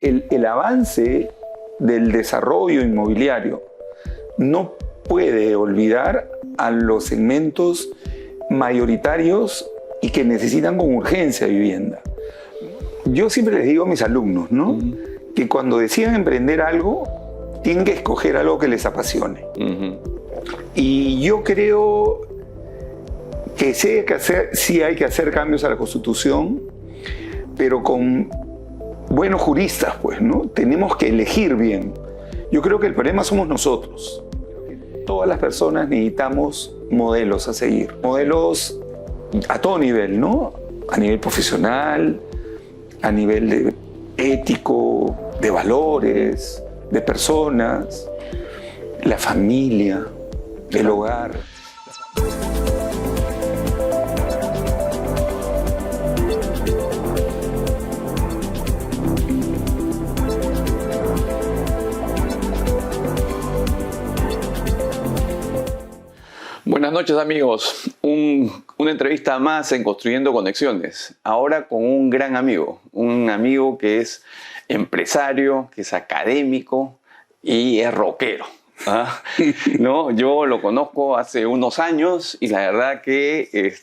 el avance del desarrollo inmobiliario no puede olvidar a los segmentos mayoritarios y que necesitan con urgencia vivienda. Yo siempre les digo a mis alumnos, ¿no? Que cuando decidan emprender algo, tienen que escoger algo que les apasione. Y yo creo que sí hay que hacer cambios a la Constitución, pero con buenos juristas, pues, ¿no? Tenemos que elegir bien. Yo creo que el problema somos nosotros. Todas las personas necesitamos modelos a seguir, modelos a todo nivel, ¿no? A nivel profesional, a nivel ético, de valores, de personas, la familia, el hogar. Buenas noches, amigos. Una entrevista más en Construyendo Conexiones. Ahora con un gran amigo. Un amigo que es empresario, que es académico y es rockero. ¿Ah? ¿No? Yo lo conozco hace unos años y la verdad que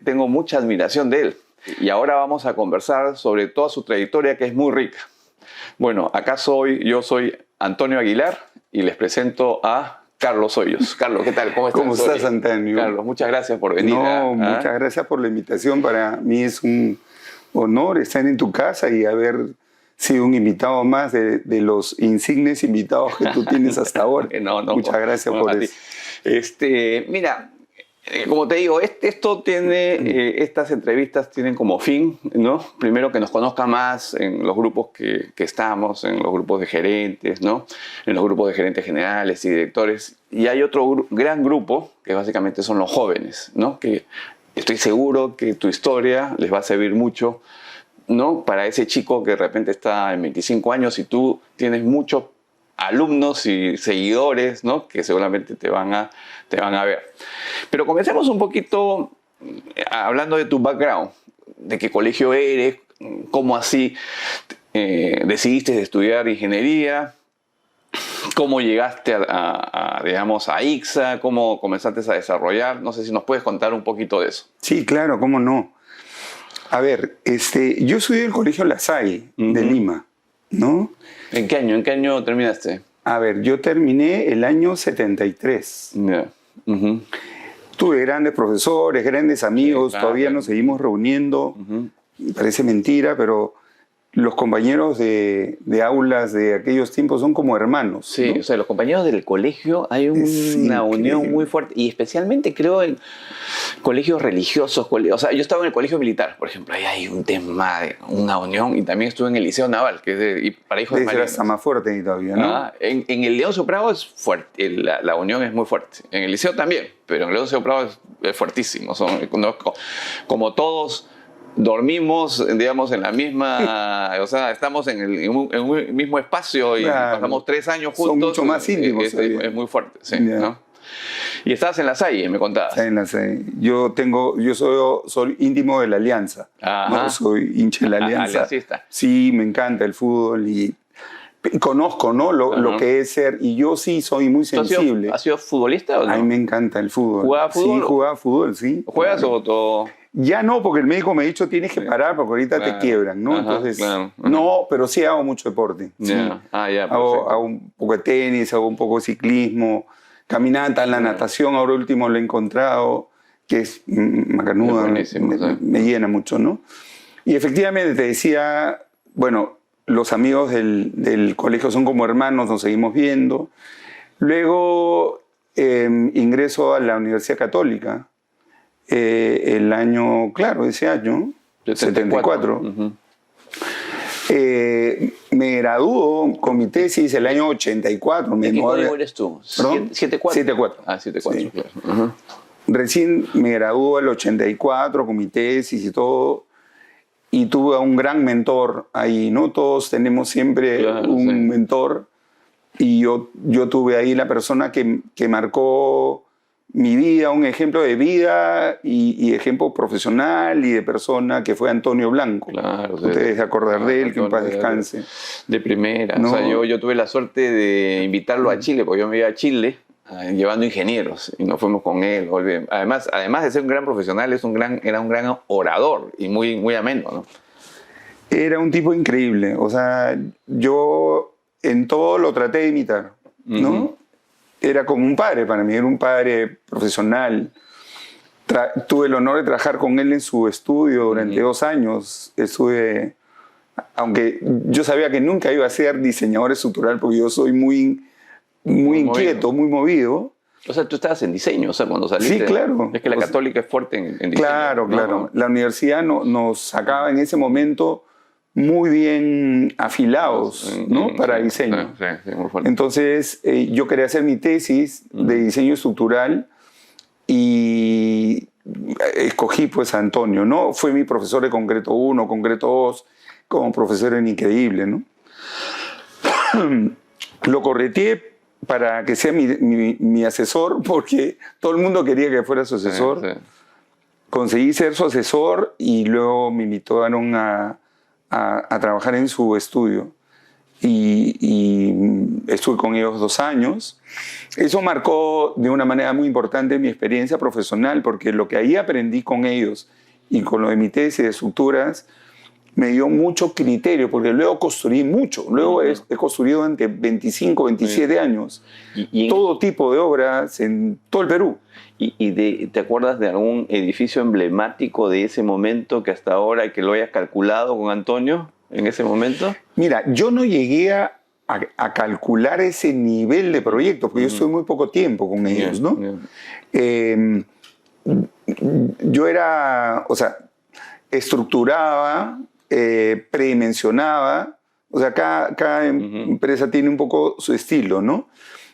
tengo mucha admiración de él. Y ahora vamos a conversar sobre toda su trayectoria, que es muy rica. Bueno, yo soy Antonio Aguilar y les presento a Carlos Hoyos. Carlos, ¿qué tal? ¿Cómo estás? ¿Cómo estás, Antonio? Carlos, muchas gracias por venir. Muchas gracias por la invitación. Para mí es un honor estar en tu casa y haber sido un invitado más de los insignes invitados que tú tienes hasta ahora. Muchas gracias por eso. Mira, como te digo, estas entrevistas tienen como fin, ¿no? Primero, que nos conozca más en los grupos que estamos, en los grupos de gerentes, ¿no? En los grupos de gerentes generales y directores. Y hay otro gran grupo, que básicamente son los jóvenes, ¿no? Que estoy seguro que tu historia les va a servir mucho, ¿no? Para ese chico que de repente está en 25 años y tú tienes muchos alumnos y seguidores, ¿no? Que seguramente te van a ver. Pero comencemos un poquito hablando de tu background, de qué colegio eres, cómo así decidiste estudiar ingeniería, cómo llegaste digamos, a ICSA, cómo comenzaste a desarrollar. No sé si nos puedes contar un poquito de eso. Sí, claro, cómo no. A ver, yo estudié en el colegio La Salle de Lima, ¿no? ¿En qué año terminaste? A ver, yo terminé el año 73. Yeah. Tuve grandes profesores, grandes amigos, sí, claro, todavía nos seguimos reuniendo. Parece mentira, pero los compañeros de aulas de aquellos tiempos son como hermanos. Sí, ¿no? O sea, los compañeros del colegio hay una unión muy fuerte, y especialmente creo en colegios religiosos. O sea, yo estaba en el colegio militar, por ejemplo, ahí hay un tema de una unión, y también estuve en el Liceo Naval, que es para hijos de marinos. Está más fuerte ahí todavía, ¿no? En el Leoncio Prado es fuerte, la unión es muy fuerte. En el Liceo también, pero en el Leoncio Prado es fuertísimo. Como todos dormimos, digamos, en la misma, o sea, estamos en un mismo espacio y claro, pasamos 3 años juntos. Son mucho más íntimos. Es muy fuerte, sí. Yeah. ¿No? Y estabas en La Salle, me contabas. En La Salle. Yo soy íntimo de la Alianza. ¿No? Soy hincha de la Alianza. Aliancista. Sí, me encanta el fútbol y conozco, ¿no? Lo que es ser, y yo sí soy muy sensible. ¿Has sido futbolista o no? A mí me encanta el fútbol. ¿Jugaba fútbol? Sí, jugaba fútbol, sí. ¿Juegas o todo? Ya no, porque el médico me ha dicho tienes que parar porque ahorita te quiebran, ¿no? Entonces, no, pero sí hago mucho deporte. Sí. Hago un poco de tenis, hago un poco de ciclismo, caminata, la natación, ahora último lo he encontrado, que es macanuda, me llena mucho, ¿no? Y efectivamente te decía, bueno, los amigos del colegio son como hermanos, nos seguimos viendo. Luego ingreso a la Universidad Católica. El año, claro, ese año, 74. Me graduó con mi tesis el año 84. ¿De qué código eres tú? ¿Perdón? 74. Ah, 74, sí. Claro. Recién me graduó el 84 con mi tesis y todo. Y tuve a un gran mentor ahí, ¿no? Todos tenemos siempre un mentor. Y yo tuve ahí la persona que marcó mi vida, un ejemplo de vida y ejemplo profesional y de persona que fue Antonio Blanco. Claro, ustedes se acordar de él, que en paz Antonio, descanse. De primera. No. O sea, yo tuve la suerte de invitarlo a Chile, porque yo me iba a Chile llevando ingenieros y nos fuimos con él. Además de ser un gran profesional, era un gran orador y muy, muy ameno, ¿no? Era un tipo increíble. O sea, yo en todo lo traté de imitar, ¿no? Era como un padre para mí, era un padre profesional. Tuve el honor de trabajar con él en su estudio durante 2 años. Aunque yo sabía que nunca iba a ser diseñador estructural porque yo soy muy inquieto, muy movido. O sea, tú estabas en diseño, o sea, cuando saliste. Sí, claro. Es que la Católica es fuerte en diseño. Claro, ¿no? claro. La universidad nos sacaba en ese momento muy bien afilados, ¿no? Para diseño. Sí, muy fuerte. Entonces, yo quería hacer mi tesis de diseño estructural y escogí pues a Antonio, ¿no? Fue mi profesor de Concreto 1, Concreto 2, como profesor en increíble, ¿no? Lo correteé para que sea mi asesor, porque todo el mundo quería que fuera su asesor. Sí. Conseguí ser su asesor y luego me invitaron a trabajar en su estudio. Y estuve con ellos 2 años. Eso marcó de una manera muy importante mi experiencia profesional, porque lo que ahí aprendí con ellos y con lo de mi tesis de estructuras me dio mucho criterio, porque luego construí mucho. Luego he construido durante 25, 27 años todo tipo de obras en todo el Perú. ¿Te acuerdas de algún edificio emblemático de ese momento que hasta ahora que lo hayas calculado con Antonio en ese momento? Mira, yo no llegué a calcular ese nivel de proyecto, porque yo estuve muy poco tiempo con ellos, ¿no? Yo era, o sea, estructuraba, predimensionaba, o sea, cada empresa tiene un poco su estilo, ¿no?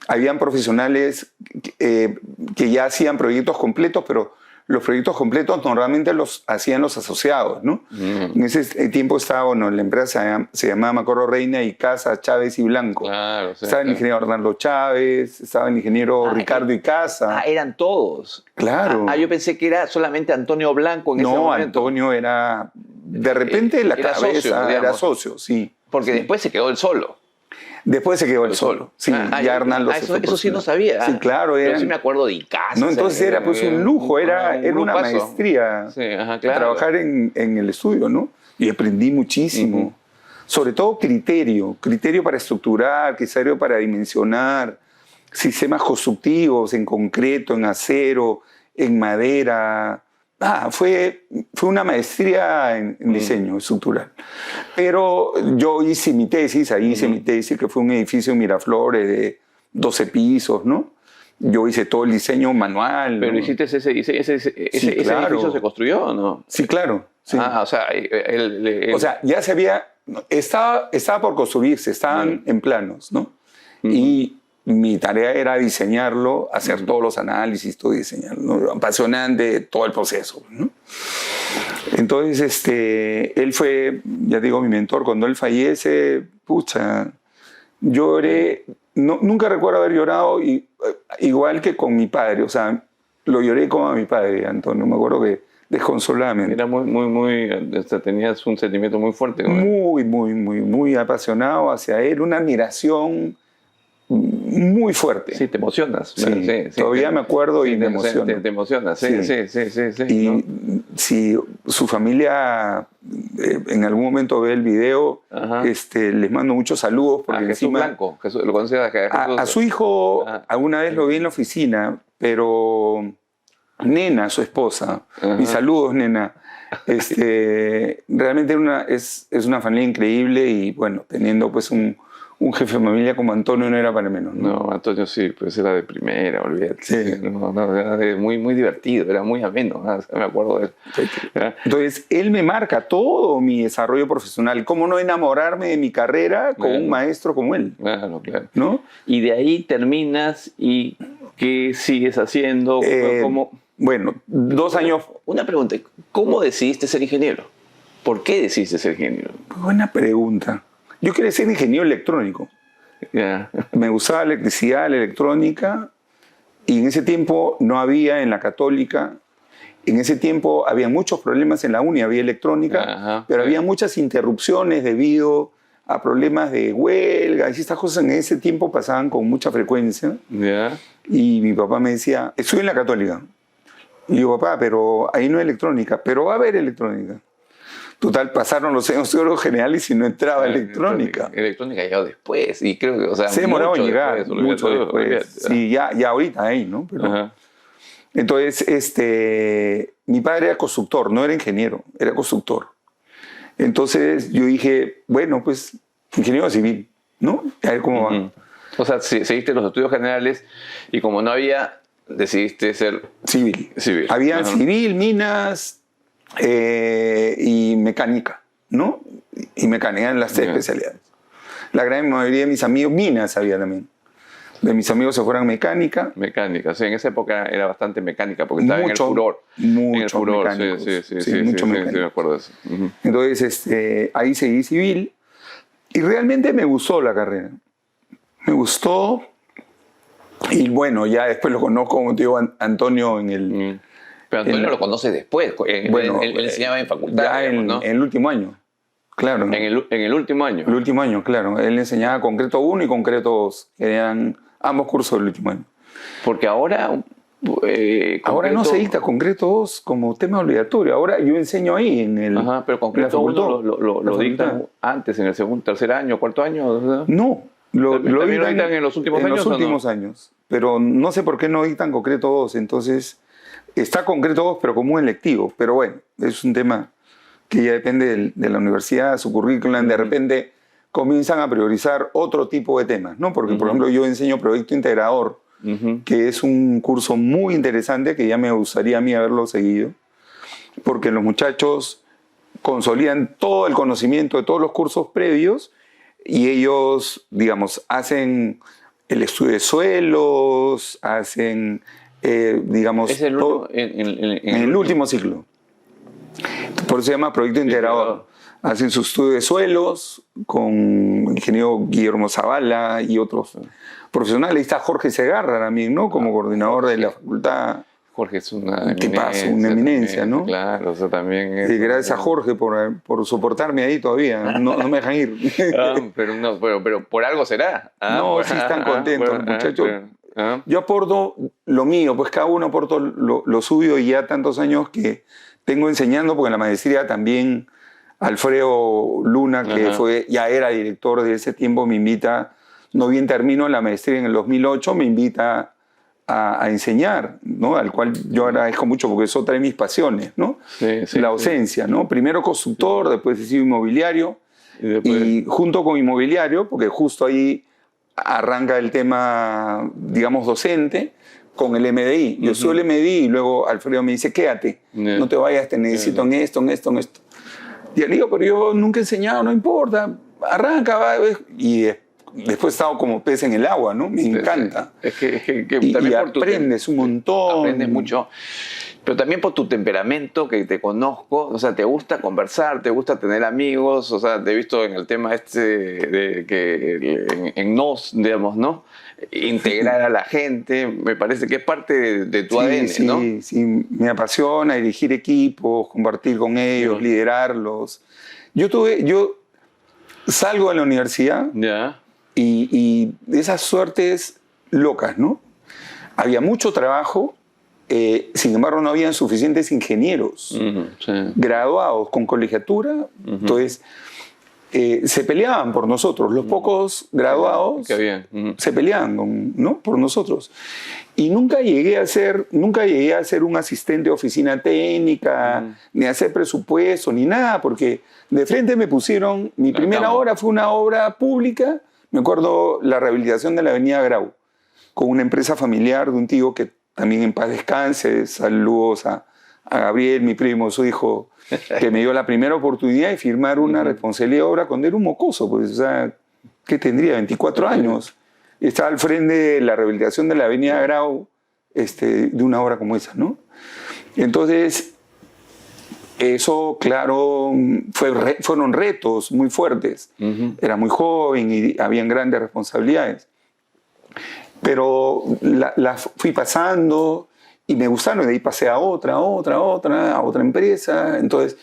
Habían profesionales que ya hacían proyectos completos, pero los proyectos completos normalmente los hacían los asociados, ¿no? En ese tiempo estaba, bueno, la empresa se llamaba Macorro Reina y Casa, Chávez y Blanco. Claro, sí, estaba el ingeniero Arnaldo Chávez, estaba el ingeniero Ricardo Icaza. Eran todos. Claro. Yo pensé que era solamente Antonio Blanco en ese momento. No, Antonio era, de repente, la era cabeza, socio, era socio, sí. Porque después se quedó él solo. Después se quedó él solo. Sí, ya Arnaldo se fue eso sí no sabía. Sí, claro. Pero sí me acuerdo de Icaza. No, entonces era pues un lujo, era una maestría claro. trabajar en el estudio, ¿no? Y aprendí muchísimo. Sobre todo criterio para estructurar, criterio para dimensionar, sistemas constructivos en concreto, en acero, en madera. Fue una maestría en diseño estructural. Pero yo hice mi tesis, que fue un edificio en Miraflores de 12 pisos, ¿no? Yo hice todo el diseño manual. ¿Pero ¿no? hiciste ese edificio se construyó o no? Sí, claro. Sí. O sea, o sea, ya se había... Estaba por construirse, estaban en planos, ¿no? Y mi tarea era diseñarlo, hacer todos los análisis, todo diseñarlo, ¿no? Apasionante todo el proceso, ¿no? Entonces, él fue, ya digo, mi mentor. Cuando él fallece, pucha, lloré. Nunca recuerdo haber llorado igual que con mi padre. O sea, lo lloré como a mi padre, Antonio. Me acuerdo que desconsoladamente. Era tenías un sentimiento muy fuerte. ¿No? Muy apasionado hacia él, una admiración muy fuerte. Sí, te emocionas. Sí, todavía me acuerdo y me emociono. Te emocionas, sí. Y ¿no? si su familia en algún momento ve el video, les mando muchos saludos. Porque Jesús Blanco, ¿lo conoces a su hijo alguna vez lo vi en la oficina, pero Nena, su esposa, mis saludos, Nena. Realmente es una familia increíble y bueno, teniendo pues un jefe de familia como Antonio no era para menos. No, Antonio sí, pues era de primera, olvídate. Sí. Era muy divertido, era muy ameno, me acuerdo de él. Sí. Entonces, él me marca todo mi desarrollo profesional. ¿Cómo no enamorarme de mi carrera con un maestro como él? Claro. ¿No? Y de ahí terminas y ¿qué sigues haciendo? Bueno, 2 años... Una pregunta, ¿cómo decidiste ser ingeniero? ¿Por qué decidiste ser ingeniero? Buena pregunta. Yo quería ser ingeniero electrónico. Me gustaba la electricidad, la electrónica, y en ese tiempo no había en la Católica, en ese tiempo había muchos problemas en la uni, había electrónica, Ajá, pero sí. había muchas interrupciones debido a problemas de huelga, y estas cosas en ese tiempo pasaban con mucha frecuencia. Ya. Y mi papá me decía, estoy en la Católica. Y yo, papá, pero ahí no hay electrónica, pero va a haber electrónica. Total, pasaron los años generales y no entraba electrónica. Electrónica llegó después, y creo que, o sea, Se demoraba en llegar, después, mucho después. olvídate. Sí, ya ahorita hay, ¿no? Pero, Ajá. entonces, mi padre era constructor, no era ingeniero, era constructor. Entonces yo dije, bueno, pues ingeniero civil, ¿no? A ver cómo va. Ujú. O sea, seguiste los estudios generales y como no había, decidiste ser Civil. civil. Había Ajá. civil, minas y mecánica, ¿no? Y mecánica en las tres Ya. especialidades. La gran mayoría de mis amigos, minas había también. De mis amigos se fueron mecánica. Mecánica, sí, en esa época era bastante mecánica porque estaba Mucho, en el furor. En el muchos furor, mecánicos. sí, muchos sí, mecánicos. me acuerdo de eso. Ujú. Entonces, ahí seguí civil y realmente me gustó la carrera. Me gustó y bueno, ya después lo conozco, como te digo, Antonio en el... Mm. Pero Antonio En- lo conoces después, Bueno, él enseñaba en facultad, ya digamos, ¿no? en el último año, claro. ¿no? En el último año. El último año, claro. Él enseñaba concreto 1 y concreto 2, que eran ambos cursos del último año. Porque ahora... Ahora no se dicta concreto 2 como tema obligatorio. Ahora yo enseño ahí en el... Ajá, pero en la concreto facultad. 1 lo La dictan facultad. antes, en el segundo, tercer año, cuarto año. ¿No? No, lo ¿También lo dictan en los últimos años los o no? últimos años. Pero no sé por qué no dictan concreto 2. Entonces, está concreto 2, pero como un electivo. Pero bueno, es un tema que ya depende de la universidad, su currículum. De repente comienzan a priorizar otro tipo de temas, ¿no? Porque, por ejemplo, yo enseño proyecto integrador, Ujú. que es un curso muy interesante que ya me gustaría a mí haberlo seguido, porque los muchachos consolidan todo el conocimiento de todos los cursos previos y ellos, digamos, hacen el estudio de suelos, hacen, digamos, Es el todo- último, en el último ciclo. Por eso se llama proyecto integrador. Hacen su estudio de suelos con el ingeniero Guillermo Zavala y otros profesionales. Ahí está Jorge Segarra también, ¿no? Como coordinador de la facultad. Jorge es una ¿Qué eminencia. pasa? Una eminencia, también, ¿no? Claro, o sea, también es... Gracias a Jorge por soportarme ahí todavía. No me dejan ir. pero por algo será. No, sí están contentos, muchachos. Ah, Yo aporto lo mío, pues cada uno aporta lo suyo y ya tantos años que tengo enseñando, porque en la maestría también Alfredo Luna, que Ajá. ya era director de ese tiempo, me invita, no bien termino la maestría en el 2008, me invita a enseñar, ¿no? Al cual yo agradezco mucho porque es otra de mis pasiones, ¿no? Sí, sí, la sí. docencia, ¿no? Primero constructor, después he sido inmobiliario, Y después, y junto con inmobiliario, porque justo ahí arranca el tema, digamos, docente, con el MDI. Yo soy el MDI y luego Alfredo me dice, quédate, Yeah. no te vayas, te necesito en esto, en esto, en esto. Y le digo, pero yo nunca he enseñado, no importa, arranca, va. Y después he estado como pez en el agua, ¿no? Me encanta. Es que Y también por tu aprendes un montón. aprendes mucho. Pero también por tu temperamento, que te conozco, o sea, te gusta conversar, te gusta tener amigos, o sea, te he visto en el tema de que en NOS, digamos, ¿no? Integrar a la gente, me parece que es parte de tu ADN, sí, ¿no? Sí, me apasiona dirigir equipos, compartir con ellos, Sí. liderarlos. Yo salgo de la universidad Ya. y esas suertes locas, ¿no? Había mucho trabajo, sin embargo no habían suficientes ingenieros Ujú, sí. graduados con colegiatura, entonces se peleaban por nosotros. Los pocos graduados Qué bien. Ujú. se peleaban, ¿no? Por nosotros. Y nunca llegué a ser un asistente de oficina técnica, ni a hacer presupuesto, ni nada, porque de frente me pusieron, mi primera cama. obra fue una obra pública, me acuerdo la rehabilitación de la avenida Grau, con una empresa familiar de un tío que también en paz descanse, saludos a Gabriel, mi primo, su hijo, que me dio la primera oportunidad de firmar una responsabilidad de obra cuando era un mocoso, pues, o sea, ¿qué tendría? 24 años. Estaba al frente de la rehabilitación de la avenida Grau, de una obra como esa, ¿no? Entonces, eso, claro, fueron retos muy fuertes. Ujú. Era muy joven y habían grandes responsabilidades. Pero las fui pasando y me gustaron, de ahí pasé a otra empresa. Entonces,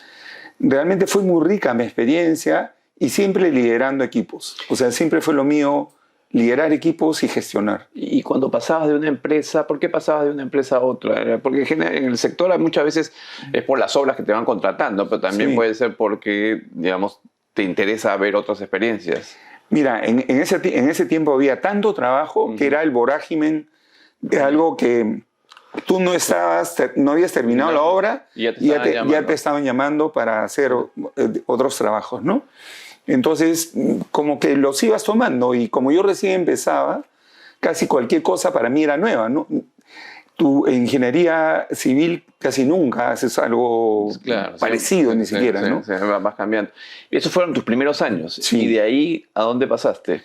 realmente fue muy rica mi experiencia y siempre liderando equipos. O sea, siempre fue lo mío liderar equipos y gestionar. Y cuando pasabas de una empresa, ¿por qué pasabas de una empresa a otra? Porque en el sector muchas veces es por las obras que te van contratando, pero también puede ser porque, digamos, te interesa ver otras experiencias. Mira, en ese tiempo había tanto trabajo que era el vorágimen de algo que tú no habías terminado la obra y ya te estaban llamando para hacer otros trabajos, ¿no? Entonces, como que los ibas tomando y como yo recién empezaba, casi cualquier cosa para mí era nueva, ¿no? Tu ingeniería civil casi nunca haces algo parecido, ni siquiera, ¿no? Vas cambiando. Y esos fueron tus primeros años. Sí. ¿Y de ahí a dónde pasaste?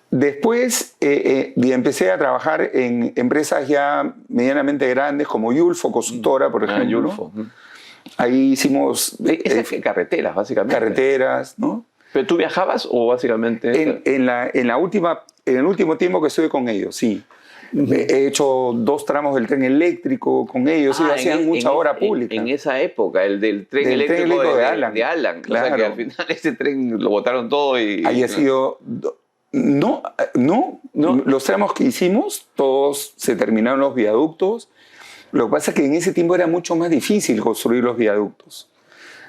Después empecé a trabajar en empresas ya medianamente grandes como Yulfo, consultora, por ejemplo. Yulfo. Ahí hicimos... carreteras, básicamente. Carreteras, ¿no? ¿Pero tú viajabas o básicamente...? En el último tiempo que estuve con ellos, sí. He hecho 2 tramos del tren eléctrico con ellos y hacían mucha obra pública. En esa época, el del tren eléctrico de Alan. Claro. O sea que al final ese tren lo botaron todo y... Haya sido... No, los tramos que hicimos, todos se terminaron los viaductos. Lo que pasa es que en ese tiempo era mucho más difícil construir los viaductos,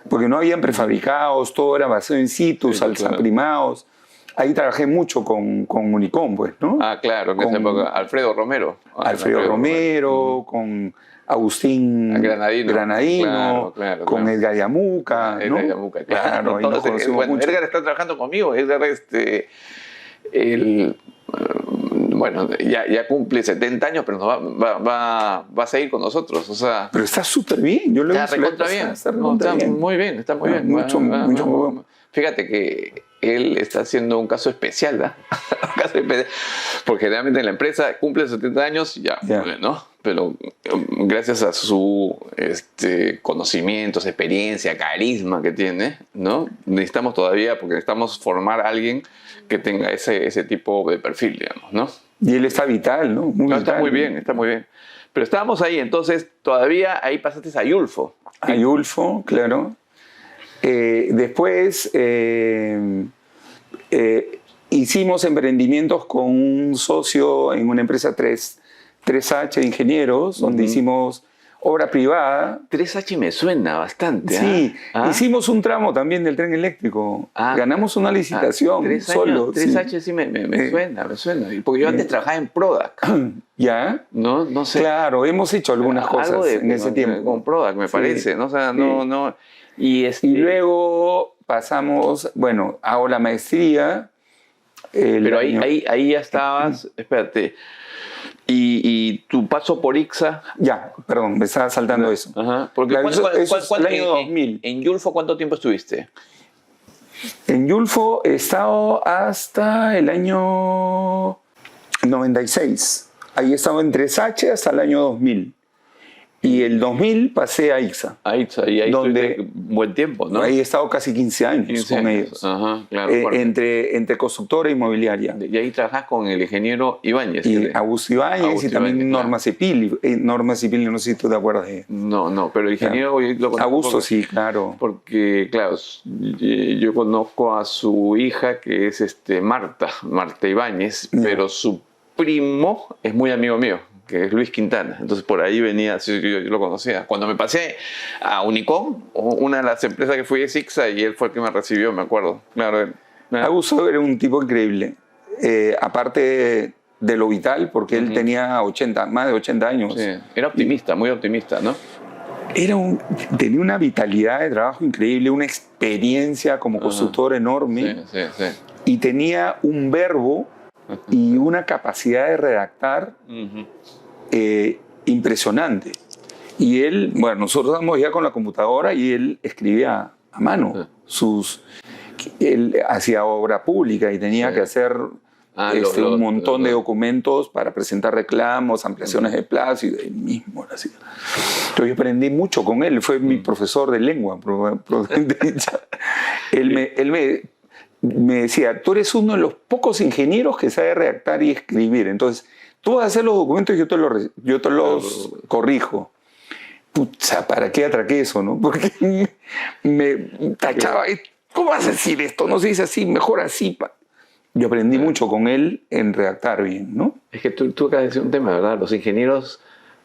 porque no habían prefabricados, todo era basado in situ, salsaprimados. Ahí trabajé mucho con Unicom, pues, ¿no? Ah, claro, en esa época. Alfredo Romero. Alfredo Romero, con Agustín Granadino, con Edgar Yamuca, ¿no? Edgar Yamuca, claro. Ahí nos conocimos mucho. Edgar está trabajando conmigo. Edgar, bueno, ya cumple 70 años, pero va a seguir con nosotros. O sea, pero está súper bien. Yo lo está recontra bien. Está muy bien, está muy bien. Mucho bueno. Fíjate que él está haciendo un caso especial, ¿verdad? Porque realmente en la empresa cumple 70 años, ¿no? Pero gracias a su conocimientos, experiencia, carisma que tiene, ¿no? Necesitamos todavía, porque necesitamos formar a alguien que tenga ese tipo de perfil, digamos, ¿no? Y él está vital, ¿no? Vital. Está muy bien, está muy bien. Pero estábamos ahí, entonces todavía ahí pasaste a Yulfo. A Yulfo, claro. Después hicimos emprendimientos con un socio en una empresa 3H Ingenieros, donde hicimos obra privada. 3H me suena bastante. Sí, hicimos un tramo también del tren eléctrico. Ganamos una licitación solo. 3H sí me suena. Porque yo antes trabajaba en Prodac. ¿Ya? No sé. Claro, hemos hecho algunas cosas en ese tiempo. Con Prodac, me parece. ¿No? O sea, no. Y luego pasamos, bueno, hago la maestría. Pero ahí ya estabas, espérate. Y tu paso por ICSA. Ya, perdón, me estaba saltando eso. Ajá. Porque eso es el año 2000. ¿En Yulfo cuánto tiempo estuviste? En Yulfo he estado hasta el año 96. Ahí he estado en 3H hasta el año 2000. Y el 2000 pasé a ICSA. A ICSA, y ahí donde buen tiempo, ¿no? Ahí he estado casi 15 años con ellos. Ajá, claro. Entre constructora e inmobiliaria. Y ahí trabajás con el ingeniero Ibáñez. Y Augusto Ibáñez y también Norma Cepili. Norma Cepili, no sé si tú te acuerdas de... No, pero el ingeniero yo lo conozco. Augusto, sí, claro. Porque, claro, yo conozco a su hija, que es Marta Ibáñez, pero su primo es muy amigo mío, que es Luis Quintana. Entonces por ahí venía, yo lo conocía. Cuando me pasé a Unicom, una de las empresas que fui es ICSA, y él fue el que me recibió, me acuerdo. Claro, Augusto era un tipo increíble. Aparte de lo vital, porque él tenía más de 80 años. Sí. Era optimista, muy optimista, ¿no? Tenía una vitalidad de trabajo increíble, una experiencia como consultor enorme. Sí. Y tenía un verbo y una capacidad de redactar impresionante. Y él, bueno, nosotros estábamos ya con la computadora y él escribía a mano. Él hacía obra pública y tenía que hacer un montón de documentos para presentar reclamos, ampliaciones de plazo, y él mismo lo hacía. Entonces yo aprendí mucho con él, fue mi profesor de lengua. me decía, tú eres uno de los pocos ingenieros que sabe redactar y escribir. Entonces, tú vas a hacer los documentos y yo te los corrijo. Pucha, ¿para qué atraqué eso, no? Porque me tachaba, ¿cómo vas a decir esto? No se dice así, mejor así. Yo aprendí mucho con él en redactar bien, ¿no? Es que tú acabas de decir un tema, ¿verdad? Los ingenieros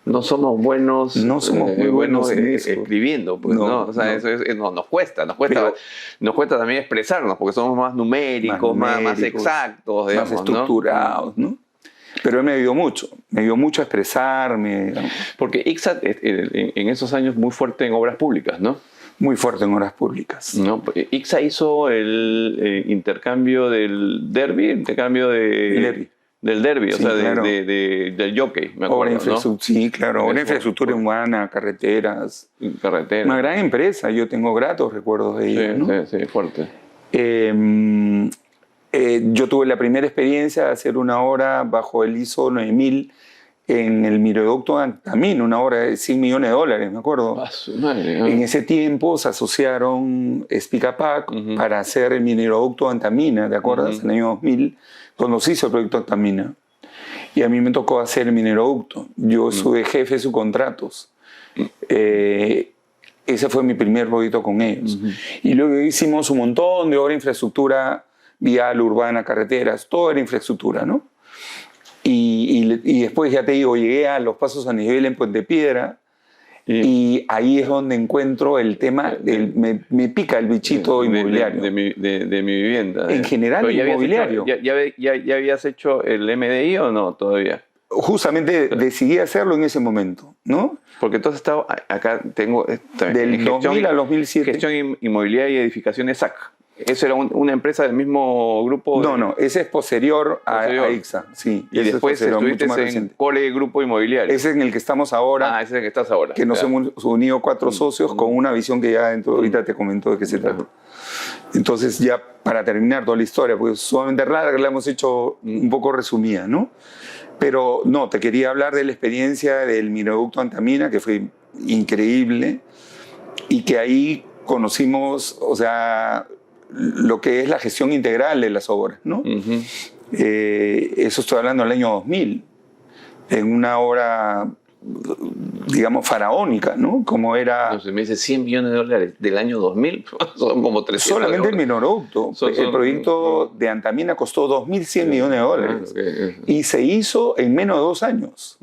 no somos buenos, muy buenos escribiendo, pues, ¿no? O sea, eso nos cuesta también expresarnos, porque somos más numéricos, más exactos, digamos, más estructurados, ¿no? Pero él me ayudó mucho a expresarme. Porque ICSA en esos años muy fuerte en obras públicas, ¿no? Muy fuerte en obras públicas. No, ICSA hizo el intercambio del derby, del derby, sí, o sea, claro. del jockey, me acuerdo, ¿no? Sí, claro, una infraestructura humana, carreteras. Una gran empresa, yo tengo gratos recuerdos de ella, ¿no? Sí, fuerte. Yo tuve la primera experiencia de hacer una obra bajo el ISO 9000 en el mineroducto Antamina, una obra de $100 millones, me acuerdo. Madre, ¿no? En ese tiempo se asociaron Spicapac para hacer el mineroducto Antamina, ¿te acuerdas? En el año 2000, cuando se hizo el proyecto Antamina. Y a mí me tocó hacer el mineroducto. Yo soy jefe de subcontratos. Ese fue mi primer proyecto con ellos. Y luego hicimos un montón de obra de infraestructura vial, urbana, carreteras, todo era infraestructura, ¿no? Y después, ya te digo, llegué a los pasos a nivel en Puente Piedra y ahí es donde encuentro el tema, me pica el bichito inmobiliario. De mi vivienda. En general, inmobiliario. ¿Ya habías hecho el MDI o no todavía? Justamente decidí hacerlo en ese momento, ¿no? Porque entonces estaba, acá tengo... Del 2000 al 2007. Gestión inmobiliaria y edificaciones SAC. ¿Eso era una empresa del mismo grupo? No, ese es posterior a ICSA, sí. Y después estuviste en Core Grupo Inmobiliario. Ese es en el que estamos ahora. Ese es en el que estás ahora. Que nos hemos unido 4 socios con una visión que ya dentro ahorita te comento de qué se trata. Entonces, ya para terminar toda la historia, porque es sumamente larga, la hemos hecho un poco resumida, ¿no? Pero no, te quería hablar de la experiencia del mineroducto Antamina, que fue increíble, y que ahí conocimos, o sea, lo que es la gestión integral de las obras, ¿no? Eso estoy hablando del año 2000, en una obra, digamos, faraónica, ¿no? Como era... No, se me dice $100 millones del año 2000, son como 300. Solamente el mineroducto. El proyecto de Antamina costó $2.100 millones. Y se hizo en menos de 2 años.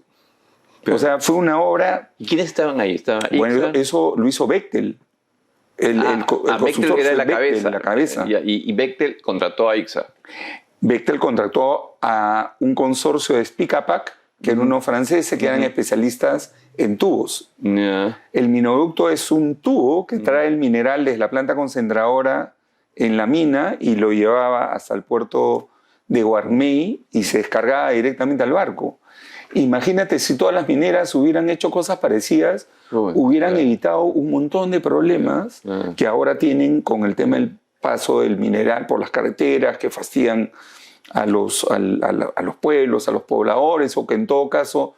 O sea, fue una obra... ¿Y quiénes estaban ahí? Bueno, eso lo hizo Bechtel. Bechtel era la cabeza. La Y Bechtel contrató a ICSA. Bechtel contrató a un consorcio de Spicapac, que eran unos franceses que eran especialistas en tubos. El mineroducto es un tubo que trae el mineral desde la planta concentradora en la mina y lo llevaba hasta el puerto de Guarmey y se descargaba directamente al barco. Imagínate si todas las mineras hubieran hecho cosas parecidas, hubieran evitado un montón de problemas que ahora tienen con el tema del paso del mineral por las carreteras, que fastidian a los pueblos, a los pobladores, o que en todo caso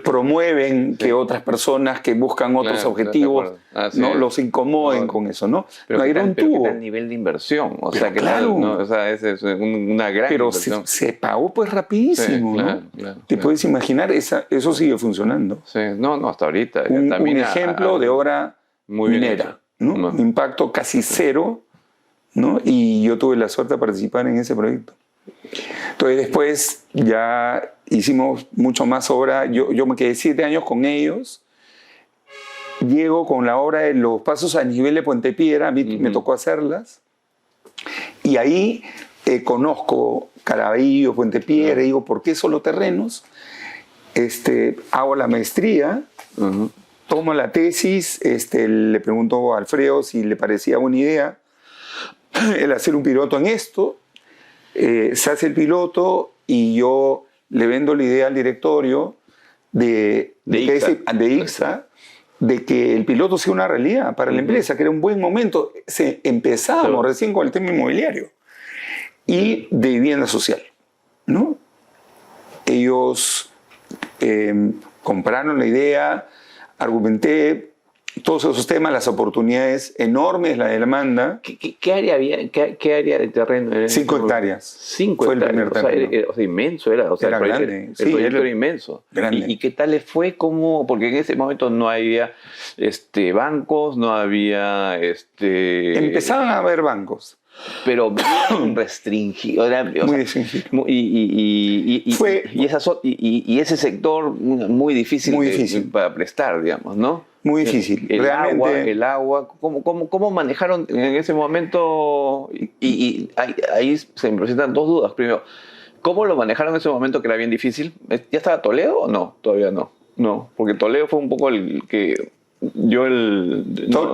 promueven que otras personas que buscan otros objetivos ¿no? los incomoden con eso, ¿no? Pero no, era un tubo. ¿qué tal nivel de inversión? O sea, claro. O sea, es una gran inversión. Pero se pagó pues rapidísimo, ¿no? Te puedes imaginar, eso sigue funcionando. Sí, no, hasta ahorita. Un ejemplo de obra minera, ¿no? Un impacto casi cero, ¿no? Y yo tuve la suerte de participar en ese proyecto. Entonces después ya hicimos mucho más obra. Yo me quedé 7 años con ellos. Llego con la obra de los pasos a nivel de Puente Piedra. A mí me tocó hacerlas. Y ahí conozco Caraballo, Puente Piedra. Y digo, ¿por qué solo terrenos? Hago la maestría. Tomo la tesis. Le pregunto a Alfredo si le parecía buena idea el hacer un piloto en esto. Se hace el piloto y yo le vendo la idea al directorio de ICSA de que el piloto sea una realidad para la empresa, que era un buen momento. Empezábamos recién con el tema inmobiliario y de vivienda social, ¿no? Ellos compraron la idea, argumenté todos esos temas, las oportunidades enormes, la demanda. ¿Qué área había? ¿Qué área de terreno era? 5 hectáreas. 5 Fue el hectáreas. primer terreno. O sea, inmenso era. O sea, Era el proyecto, grande. el Sí, proyecto era inmenso. Grande. ¿Y qué tal les fue? ¿Cómo? Porque en ese momento no había bancos, no había... Empezaban a haber bancos. Pero bien restringido. Muy restringido. Y ese sector muy difícil, Muy difícil. para prestar, digamos, ¿no? Muy difícil. Realmente, El agua, ¿cómo manejaron en ese momento? Y ahí se me presentan dos dudas. Primero, ¿cómo lo manejaron en ese momento que era bien difícil? ¿Ya estaba Toledo o no? Todavía no. No, porque Toledo fue un poco el que...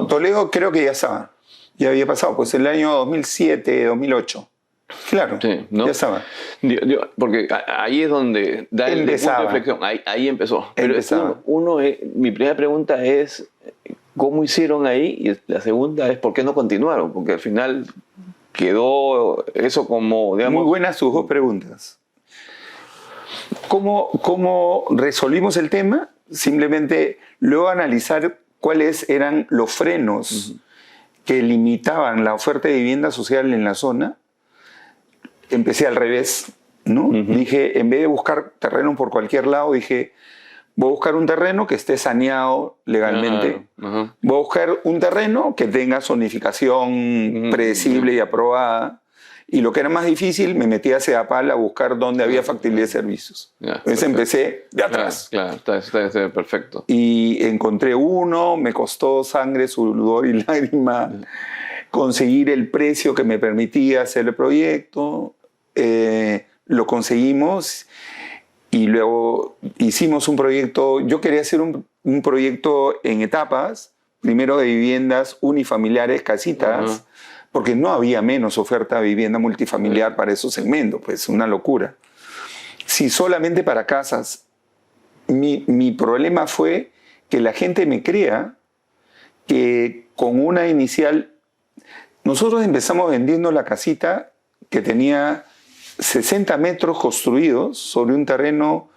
Toledo creo que ya estaba. Ya había pasado, pues el año 2007, 2008. Claro, sí, ¿no? Ya estaba. Porque ahí es donde da el punto de inflexión. Ahí empezó. Pero mi primera pregunta es, ¿cómo hicieron ahí? Y la segunda es, ¿por qué no continuaron? Porque al final quedó eso como, digamos... Muy buenas sus dos preguntas. ¿Cómo resolvimos el tema? Simplemente luego analizar cuáles eran los frenos que limitaban la oferta de vivienda social en la zona. Empecé al revés, ¿no? Dije, en vez de buscar terreno por cualquier lado, dije, voy a buscar un terreno que esté saneado legalmente. Voy a buscar un terreno que tenga zonificación predecible y aprobada. Y lo que era más difícil, me metí a CEDAPAL a buscar dónde había factibilidad de servicios. Entonces empecé de atrás. Claro, está perfecto. Y encontré uno, me costó sangre, sudor y lágrima conseguir el precio que me permitía hacer el proyecto. Lo conseguimos y luego hicimos un proyecto. Yo quería hacer un proyecto en etapas, primero de viviendas unifamiliares, casitas, porque no había menos oferta de vivienda multifamiliar para esos segmentos, pues una locura. Si solamente para casas, mi problema fue que la gente me crea que con una inicial, nosotros empezamos vendiendo la casita que tenía 60 metros construidos sobre un terreno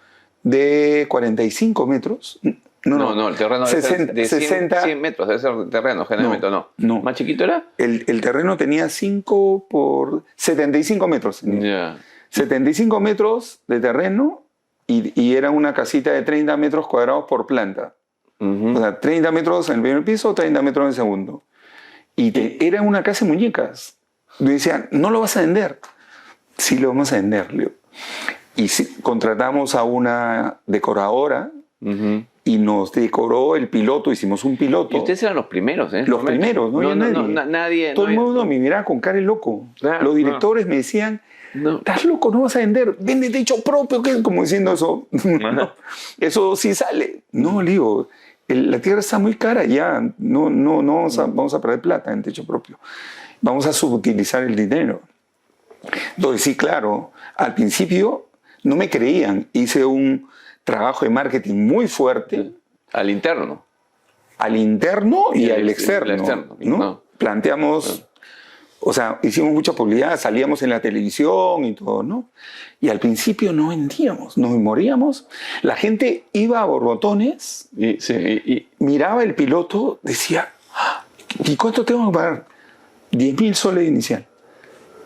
de 45 metros. No, el terreno de 100 metros, debe ser el terreno, generalmente no. ¿Más chiquito era? El terreno tenía 5 por 75 metros. 75 metros de terreno y era una casita de 30 metros cuadrados por planta. O sea, 30 metros en el primer piso, 30 metros en el segundo. Era una casa de muñecas. Me decían, ¿no lo vas a vender? Sí, lo vamos a vender, Leo. Y contratamos a una decoradora y nos decoró el piloto, hicimos un piloto. Y ustedes eran los primeros, ¿eh? Los primeros, no había nadie. Todo el mundo me miraba con cara de loco. Claro, los directores me decían, estás loco, no vas a vender, vende techo propio, ¿qué? Como diciendo eso. Eso sí sale. No, le digo, la tierra está muy cara ya, no vamos a perder plata en techo propio. Vamos a subutilizar el dinero. Entonces, sí, claro, al principio no me creían. Hice un trabajo de marketing muy fuerte. Al interno. Al interno y al externo. ¿no? Planteamos, o sea, hicimos mucha publicidad, salíamos en la televisión y todo, ¿no? Y al principio no vendíamos, nos moríamos. La gente iba a borbotones, miraba el piloto, decía, ¿y cuánto tengo que pagar? 10.000 soles inicial.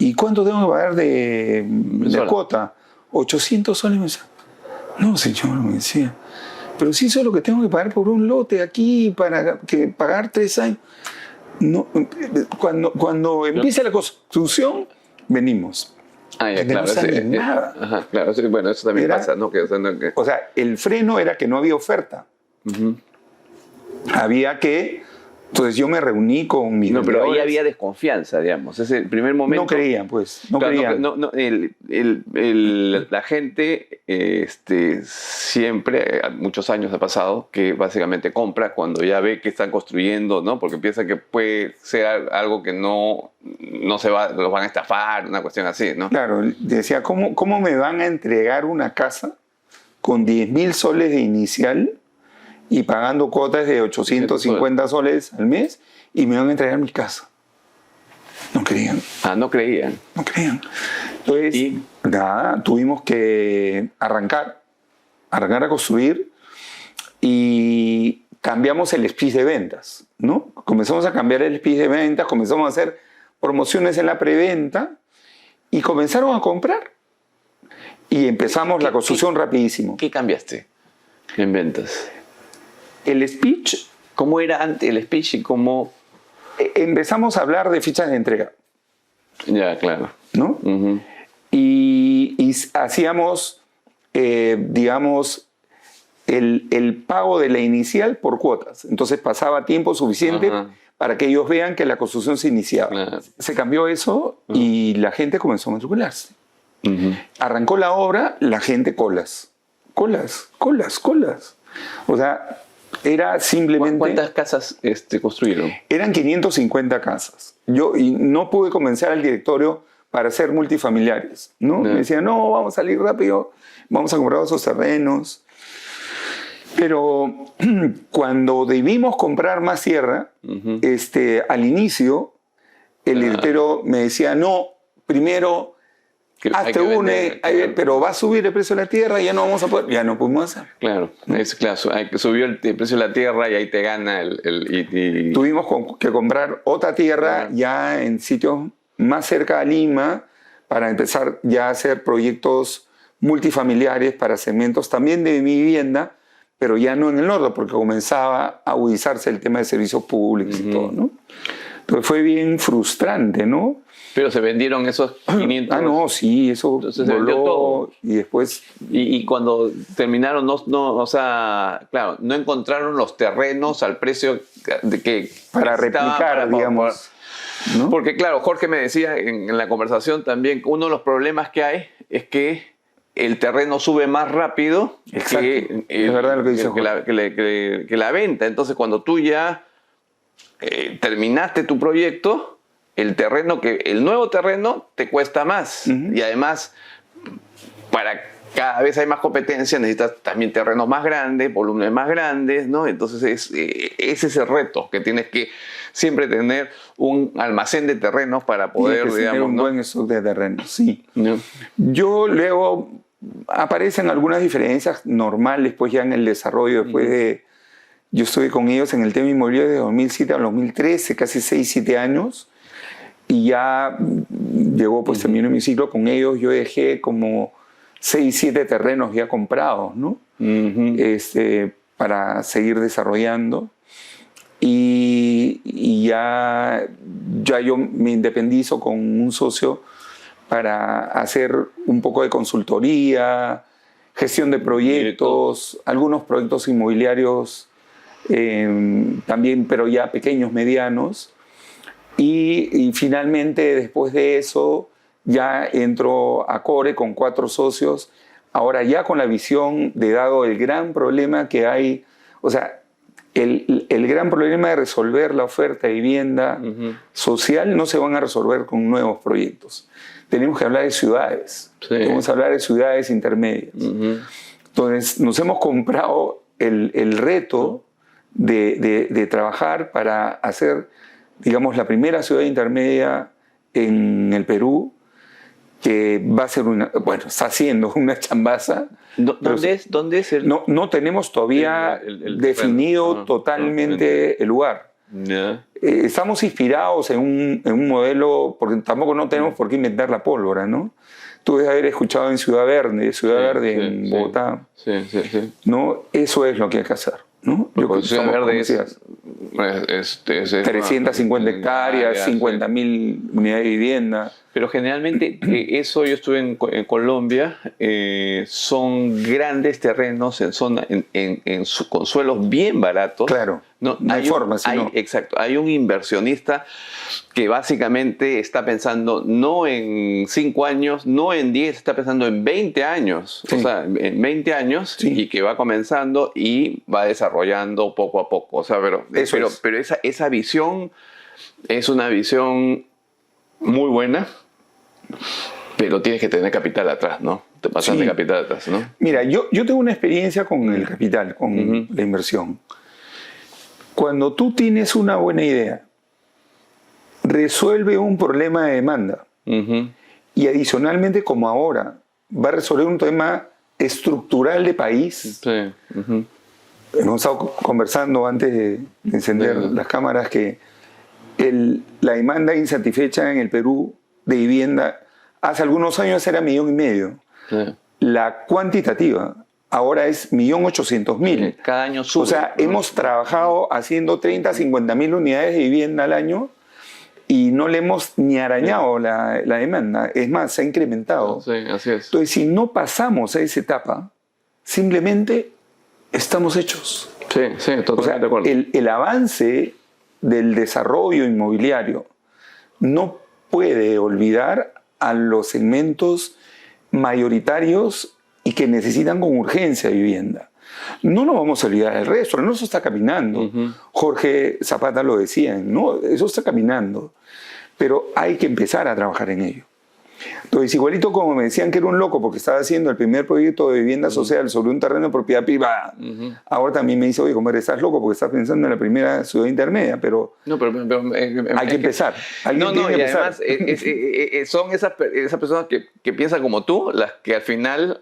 ¿Y cuánto tengo que pagar de cuota? 800 soles mensual. No, señor, me decía. Pero sí, eso es lo que tengo que pagar por un lote aquí para pagar 3 años. No, cuando empiece la construcción, venimos. Ya, claro. Nada. Claro, bueno, eso también pasa, ¿no? O sea, el freno era que no había oferta. Había que... Entonces yo me reuní con mis pero ahí había desconfianza, digamos. Es el primer momento... No creían, pues. No creían. La gente siempre, muchos años ha pasado, que básicamente compra cuando ya ve que están construyendo, ¿no? Porque piensa que puede ser algo que no los van a estafar, una cuestión así, ¿no? Claro, decía, ¿cómo me van a entregar una casa con 10.000 soles de inicial y pagando cuotas de 850 soles al mes y me van a entregar mi casa? No creían. No creían. No creían. Entonces, nada, tuvimos que arrancar a construir y cambiamos el speech de ventas, ¿no? Comenzamos a cambiar el speech de ventas, comenzamos a hacer promociones en la preventa y comenzaron a comprar. Y empezamos la construcción rapidísimo. ¿Qué cambiaste en ventas? El speech... ¿Cómo era antes el speech y cómo...? Empezamos a hablar de fichas de entrega. Ya, claro. ¿No? Uh-huh. Y hacíamos, digamos, el pago de la inicial por cuotas. Entonces pasaba tiempo suficiente para que ellos vean que la construcción se iniciaba. Claro. Se cambió eso y la gente comenzó a matricularse. Arrancó la obra, la gente colas. Colas. O sea, era simplemente... ¿Cuántas casas construyeron? Eran 550 casas. Y no pude convencer al directorio para hacer multifamiliares, ¿no? Me decían, no, vamos a salir rápido, vamos a comprar esos terrenos. Pero cuando debimos comprar más tierra, al inicio, el directorio me decía, no, primero... hazte une, pero va a subir el precio de la tierra y ya no vamos a poder, ya no podemos hacer. Claro, subió el precio de la tierra y ahí te gana Tuvimos que comprar otra tierra ya en sitios más cerca de Lima para empezar ya a hacer proyectos multifamiliares para segmentos también de mi vivienda, pero ya no en el norte, porque comenzaba a agudizarse el tema de servicios públicos y todo, ¿no? Entonces fue bien frustrante, ¿no? Pero se vendieron esos 500... Ah, no, sí, eso entonces se vendió todo. Y después... Y cuando terminaron, o sea, claro, no encontraron los terrenos al precio de que... Para replicar, digamos. ¿no? Porque, claro, Jorge me decía en la conversación también, uno de los problemas que hay es que el terreno sube más rápido es verdad lo que dice que la venta. Entonces, cuando tú ya terminaste tu proyecto... el nuevo terreno te cuesta más. Y además, para cada vez hay más competencia, necesitas también terrenos más grandes, volúmenes más grandes, ¿no? Entonces ese es el reto, que tienes que siempre tener un almacén de terrenos para poder, digamos, tener un buen stock de terrenos, sí. Yo luego aparecen algunas diferencias normales, pues ya en el desarrollo, después de... Yo estuve con ellos en el tema inmobiliario de 2007 a 2013, casi 6-7 años. Y ya llegó, pues terminó mi ciclo con ellos, yo dejé como 6-7 terrenos ya comprados, ¿no? Para seguir desarrollando. Y ya yo me independizo con un socio para hacer un poco de consultoría, gestión de proyectos, algunos proyectos inmobiliarios también, pero ya pequeños, medianos. Y finalmente, después de eso, ya entró a Core con 4 socios, ahora ya con la visión de, dado el gran problema que hay, o sea, el gran problema de resolver la oferta de vivienda social no se van a resolver con nuevos proyectos. Tenemos que hablar de ciudades, tenemos que hablar de ciudades intermedias. Entonces, nos hemos comprado el reto de trabajar para hacer, digamos, la primera ciudad intermedia en el Perú, que va a ser está haciendo una chambaza. ¿Dónde es el...? No tenemos todavía definido totalmente el lugar. Estamos inspirados en un modelo, porque tampoco no tenemos por qué inventar la pólvora, ¿no? Tú debes haber escuchado en Ciudad Verde, en Bogotá. ¿No? Eso es lo que hay que hacer, ¿no? Ciudad Verde es 350 hectáreas, 50.000 unidades de vivienda. Pero generalmente eso, yo estuve en Colombia, son grandes terrenos con suelos bien baratos. Claro, no hay forma. Exacto, hay un inversionista que básicamente está pensando no en 5 años, no en 10, está pensando en 20 años. O sea, en 20 años y que va comenzando y va desarrollando poco a poco. O sea, pero esa visión es una visión muy buena, pero tienes que tener capital atrás, ¿no? Te pasan de capital atrás, ¿no? Mira, yo tengo una experiencia con el capital, con la inversión. Cuando tú tienes una buena idea, resuelve un problema de demanda y adicionalmente, como ahora, va a resolver un tema estructural de país, hemos estado conversando antes de encender las cámaras que la demanda insatisfecha en el Perú de vivienda hace algunos años era 1,5 millones. Sí. La cuantitativa ahora es 1.800.000. Cada año sube. O sea, hemos trabajado haciendo 30, 50.000 unidades de vivienda al año y no le hemos ni arañado la demanda. Es más, se ha incrementado. Sí, así es. Entonces, si no pasamos a esa etapa, simplemente estamos hechos. Sí, sí, totalmente de acuerdo. El avance del desarrollo inmobiliario no puede olvidar a los segmentos mayoritarios y que necesitan con urgencia vivienda. No nos vamos a olvidar del resto, no, eso está caminando. Jorge Zapata lo decía, no, eso está caminando, pero hay que empezar a trabajar en ello. Entonces, igualito como me decían que era un loco porque estaba haciendo el primer proyecto de vivienda social sobre un terreno de propiedad privada, ahora también me dice, oye, compadre, estás loco porque estás pensando en la primera ciudad intermedia, pero, hay que empezar. No, y además son esas personas que piensan como tú, las que al final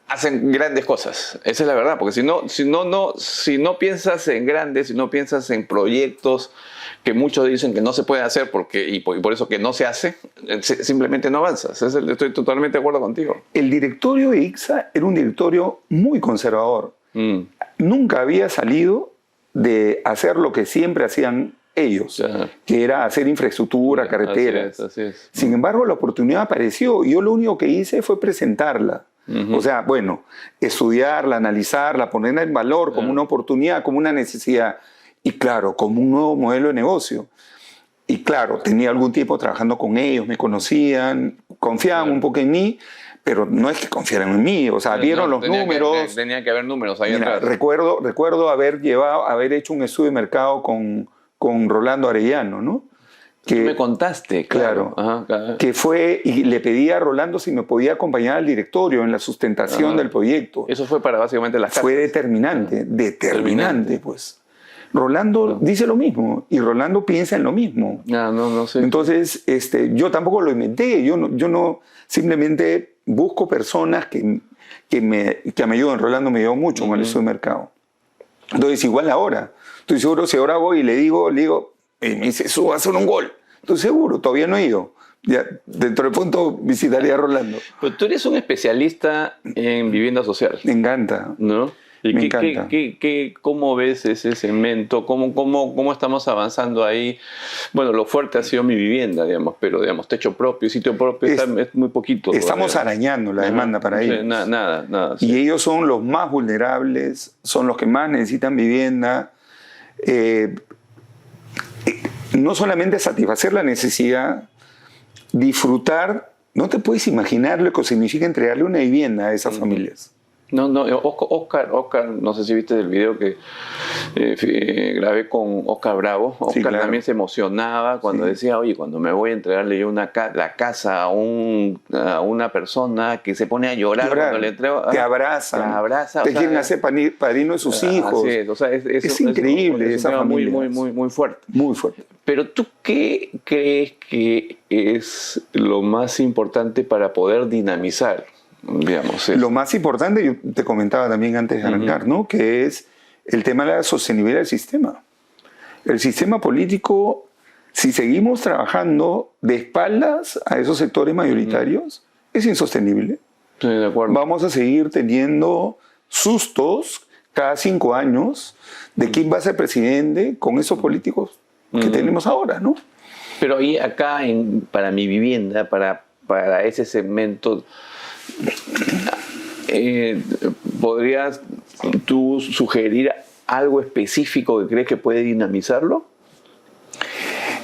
hacen grandes cosas. Esa es la verdad, porque si no piensas en grandes, si no piensas en proyectos que muchos dicen que no se puede hacer y por eso que no se hace, simplemente no avanzas. Estoy totalmente de acuerdo contigo. El directorio de ICSA era un directorio muy conservador. Nunca había salido de hacer lo que siempre hacían ellos, que era hacer infraestructura, carreteras. Así es. Sin embargo, la oportunidad apareció y yo lo único que hice fue presentarla. O sea, bueno, estudiarla, analizarla, ponerla en valor como una oportunidad, como una necesidad y claro, como un nuevo modelo de negocio. Y claro, tenía algún tiempo trabajando con ellos, me conocían, confiaban un poco en mí, pero no es que confiaran en mí, o sea, vieron los números. Tenía que haber números ahí. Mira, recuerdo haber hecho un estudio de mercado con Rolando Arellano, ¿no? Que me contaste, claro. Ajá. Que fue, y le pedí a Rolando si me podía acompañar al directorio en la sustentación del proyecto. Eso fue para básicamente las cartas. Fue determinante, pues. Rolando dice lo mismo y Rolando piensa en lo mismo. No sé. Entonces, yo tampoco lo inventé. Yo no simplemente busco personas que me ayuden. Rolando me ayudó mucho con el estudio de mercado. Entonces, igual ahora. Estoy seguro, si ahora voy y le digo, y me dice, eso va a ser un gol. Estoy seguro, todavía no he ido. Ya, dentro de pronto visitaría a Rolando. Pero tú eres un especialista en vivienda social. Me encanta. ¿No? ¿Y me encanta. ¿Cómo ves ese segmento? ¿Cómo estamos avanzando ahí? Bueno, lo fuerte ha sido mi vivienda, digamos, pero digamos, techo propio, sitio propio, es muy poquito. Estamos arañando la demanda para ellos. Nada. Y ellos son los más vulnerables, son los que más necesitan vivienda. No solamente satisfacer la necesidad, disfrutar, no te puedes imaginar lo que significa entregarle una vivienda a esas familias. No, Oscar, no sé si viste el video que grabé con Oscar Bravo. Oscar también se emocionaba cuando decía, oye, cuando me voy a entregarle yo la casa a una persona que se pone a llorar cuando le entrego. Te abraza. Te quieren hacer padrino de sus hijos. Así es, o sea, es increíble esa familia. Muy fuerte. Muy fuerte. Pero ¿tú qué crees que es lo más importante para poder dinamizar? Digamos, lo más importante, yo te comentaba también antes de arrancar, ¿no? Que es el tema de la sostenibilidad del sistema. El sistema político, si seguimos trabajando de espaldas a esos sectores mayoritarios, es insostenible. Sí, de acuerdo. Vamos a seguir teniendo sustos cada 5 años de quién va a ser presidente con esos políticos que tenemos ahora, ¿no? Pero ahí acá, para mi vivienda, para ese segmento, ¿podrías tú sugerir algo específico que crees que puede dinamizarlo?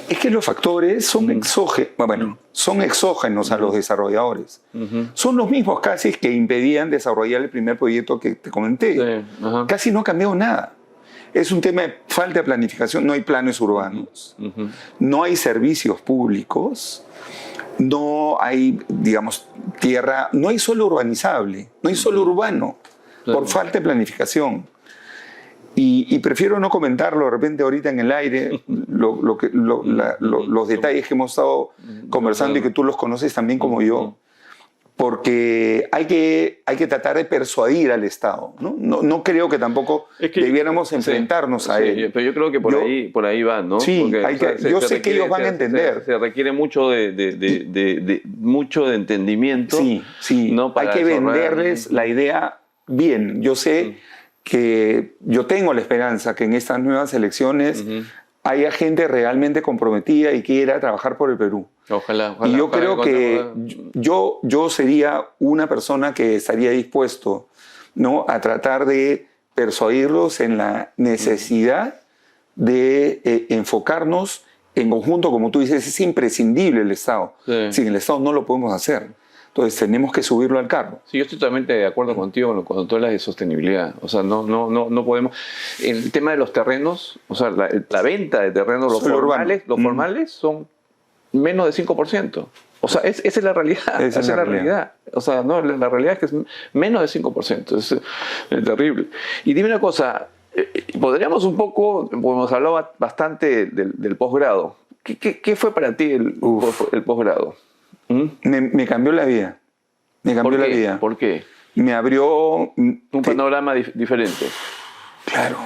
Es que los factores son exógenos a los desarrolladores. Son los mismos casi que impedían desarrollar el primer proyecto que te comenté. Casi no ha cambiado nada. Es un tema de falta de planificación. No hay planes urbanos, no hay servicios públicos, no hay, digamos, tierra, no hay suelo urbanizable, no hay suelo urbano, por falta de planificación. Y prefiero no comentarlo de repente ahorita en el aire, los detalles que hemos estado conversando y que tú los conoces también como yo, porque hay que tratar de persuadir al Estado. No creo que tampoco debiéramos enfrentarnos a él. Pero yo creo que por ahí va, ¿no? Sí, porque, yo sé que ellos van a entender. Se requiere mucho mucho de entendimiento. Sí, ¿no? Hay que venderles la idea bien. Yo sé que yo tengo la esperanza que en estas nuevas elecciones haya gente realmente comprometida y quiera trabajar por el Perú. Ojalá. Y yo creo que yo sería una persona que estaría dispuesto, ¿no?, a tratar de persuadirlos en la necesidad de enfocarnos en conjunto. Como tú dices, es imprescindible el Estado. Sí. Sin el Estado no lo podemos hacer. Entonces tenemos que subirlo al carro. Sí, yo estoy totalmente de acuerdo contigo cuando tú hablas de sostenibilidad. O sea, no podemos... En el tema de los terrenos, o sea, la venta de terrenos, los formales son menos de 5%. O sea, esa es la realidad. Esa es la realidad. O sea, no, la realidad es que es menos de 5%. Es terrible. Y dime una cosa, podríamos un poco, hemos hablado bastante del posgrado. ¿Qué fue para ti el posgrado? Me cambió la vida. Me cambió la vida. ¿Por qué? Me abrió... Un panorama diferente. Claro.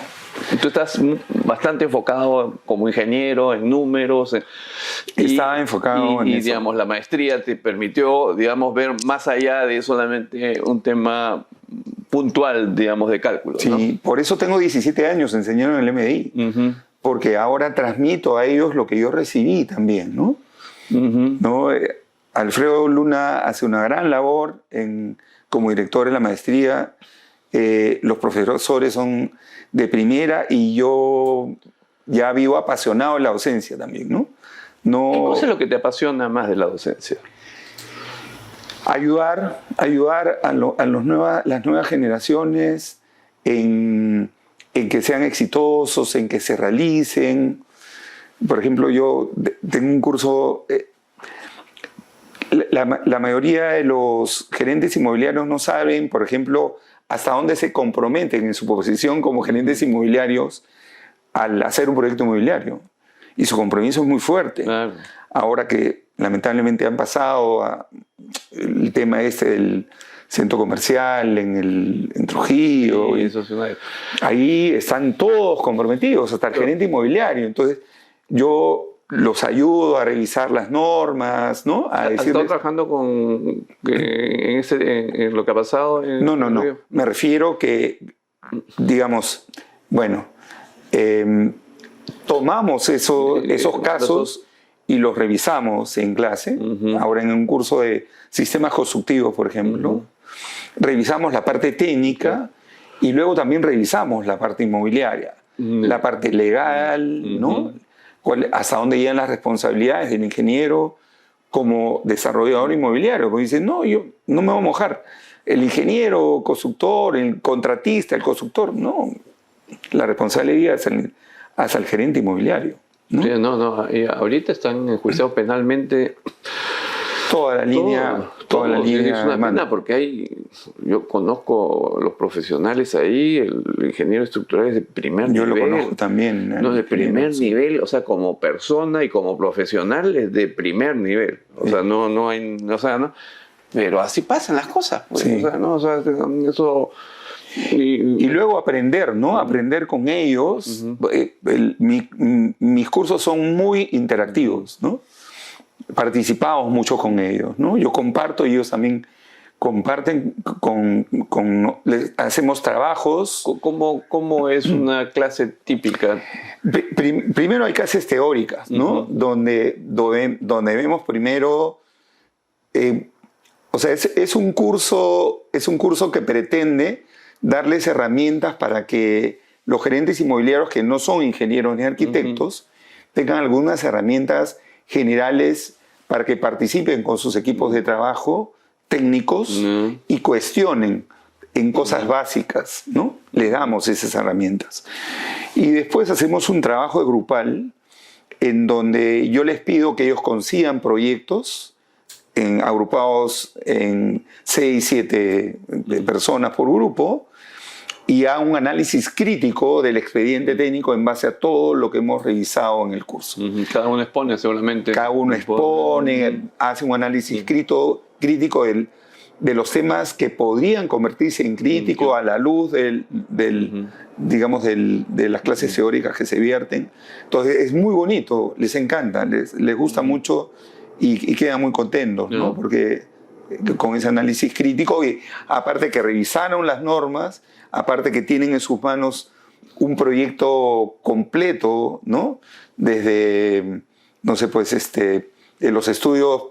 Tú estás bastante enfocado como ingeniero en números. Estaba enfocado en eso. Digamos, la maestría te permitió, digamos, ver más allá de solamente un tema puntual, digamos, de cálculo. Sí, ¿no? Por eso tengo 17 años enseñando en el MDI. Porque ahora transmito a ellos lo que yo recibí también, ¿no? ¿No? Alfredo Luna hace una gran labor como director de la maestría. Los profesores son de primera y yo ya vivo apasionado en la docencia también, ¿no? ¿Qué cosa es lo que te apasiona más de la docencia? Ayudar a las nuevas generaciones en que sean exitosos, en que se realicen. Por ejemplo, yo tengo un curso... La mayoría de los gerentes inmobiliarios no saben, por ejemplo, hasta dónde se comprometen en su posición como gerentes inmobiliarios al hacer un proyecto inmobiliario. Y su compromiso es muy fuerte. Claro. Ahora que lamentablemente han pasado el tema del centro comercial en Trujillo. Sí, eso es ahí están todos comprometidos, hasta el gerente inmobiliario. Entonces yo los ayudo a revisar las normas, ¿no? ¿Has estado trabajando en lo que ha pasado? No. Me refiero que, digamos, bueno, tomamos esos casos y los revisamos en clase. Ahora en un curso de sistemas constructivos, por ejemplo, revisamos la parte técnica y luego también revisamos la parte inmobiliaria, la parte legal, ¿no? Hasta dónde llegan las responsabilidades del ingeniero como desarrollador inmobiliario. Porque dicen, no, yo no me voy a mojar. El ingeniero, constructor, el contratista, el constructor, no. La responsabilidad es hacia el gerente inmobiliario, ¿no? Sí, ahorita están enjuiciados penalmente. Toda la línea. Es una pena porque yo conozco los profesionales ahí, el ingeniero estructural es de primer nivel. Yo lo conozco también. No, de primer nivel, o sea, como persona y como profesional es de primer nivel. O sea, no hay, pero así pasan las cosas. Pues, sí. Eso... Y luego aprender, ¿no? Aprender con ellos. Mis cursos son muy interactivos, ¿no? Participamos mucho con ellos, ¿no? Yo comparto y ellos también comparten, hacemos trabajos. ¿Cómo es una clase típica? Primero hay clases teóricas, ¿no? Donde vemos primero, o sea, es un curso que pretende darles herramientas para que los gerentes inmobiliarios que no son ingenieros ni arquitectos tengan algunas herramientas generales para que participen con sus equipos de trabajo técnicos y cuestionen en cosas básicas, ¿no? Les damos esas herramientas. Y después hacemos un trabajo grupal en donde yo les pido que ellos consigan proyectos agrupados en 6, 7 personas por grupo y haga un análisis crítico del expediente técnico en base a todo lo que hemos revisado en el curso. Cada uno expone seguramente. Cada uno expone, hace un análisis crítico de los temas que podrían convertirse en crítico a la luz digamos, de las clases teóricas que se vierten. Entonces es muy bonito, les encanta, les gusta mucho y quedan muy contentos, ¿no? Porque con ese análisis crítico, y aparte que revisaron las normas, aparte que tienen en sus manos un proyecto completo, ¿no? Desde, no sé, pues de los estudios,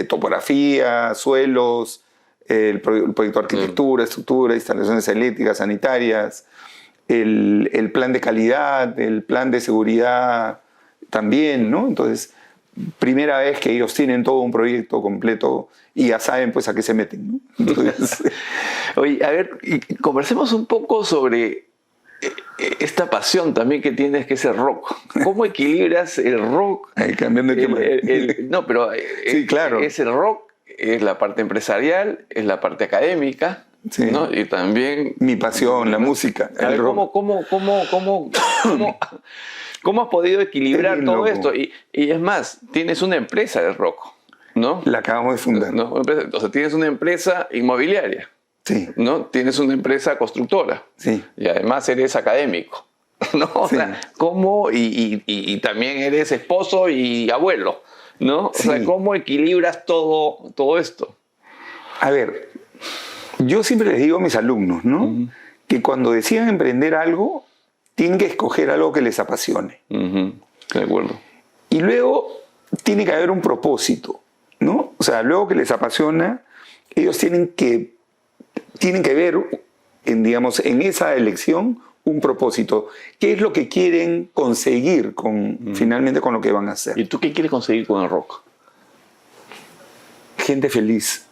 topografía, suelos, el proyecto de arquitectura, estructura, instalaciones eléctricas, sanitarias, el plan de calidad, el plan de seguridad también, ¿no? Entonces, primera vez que ellos tienen todo un proyecto completo y ya saben pues a qué se meten, ¿no? Entonces, oye, a ver, conversemos un poco sobre esta pasión también que tienes, que es el rock. ¿Cómo equilibras el rock? Cambiando de tema. No, pero sí, claro. Es el rock, es la parte empresarial, es la parte académica, sí, ¿no? Y también... mi pasión, la música, el rock. ¿Cómo has podido equilibrar todo esto? Y es más, tienes una empresa de rock, ¿no? La acabamos de fundar. ¿No? O sea, tienes una empresa inmobiliaria. Sí. ¿No? Tienes una empresa constructora. Sí. Y además eres académico, ¿no? O sea, ¿cómo? Y también eres esposo y abuelo, ¿no? Sí. O sea, ¿cómo equilibras todo esto? A ver, yo siempre les digo a mis alumnos, ¿no? Que cuando decidan emprender algo, tienen que escoger algo que les apasione. De acuerdo. Y luego tiene que haber un propósito, ¿no? O sea, luego que les apasiona, ellos tienen que ver, digamos, en esa elección un propósito. ¿Qué es lo que quieren conseguir finalmente con lo que van a hacer? ¿Y tú qué quieres conseguir con el rock? Gente feliz.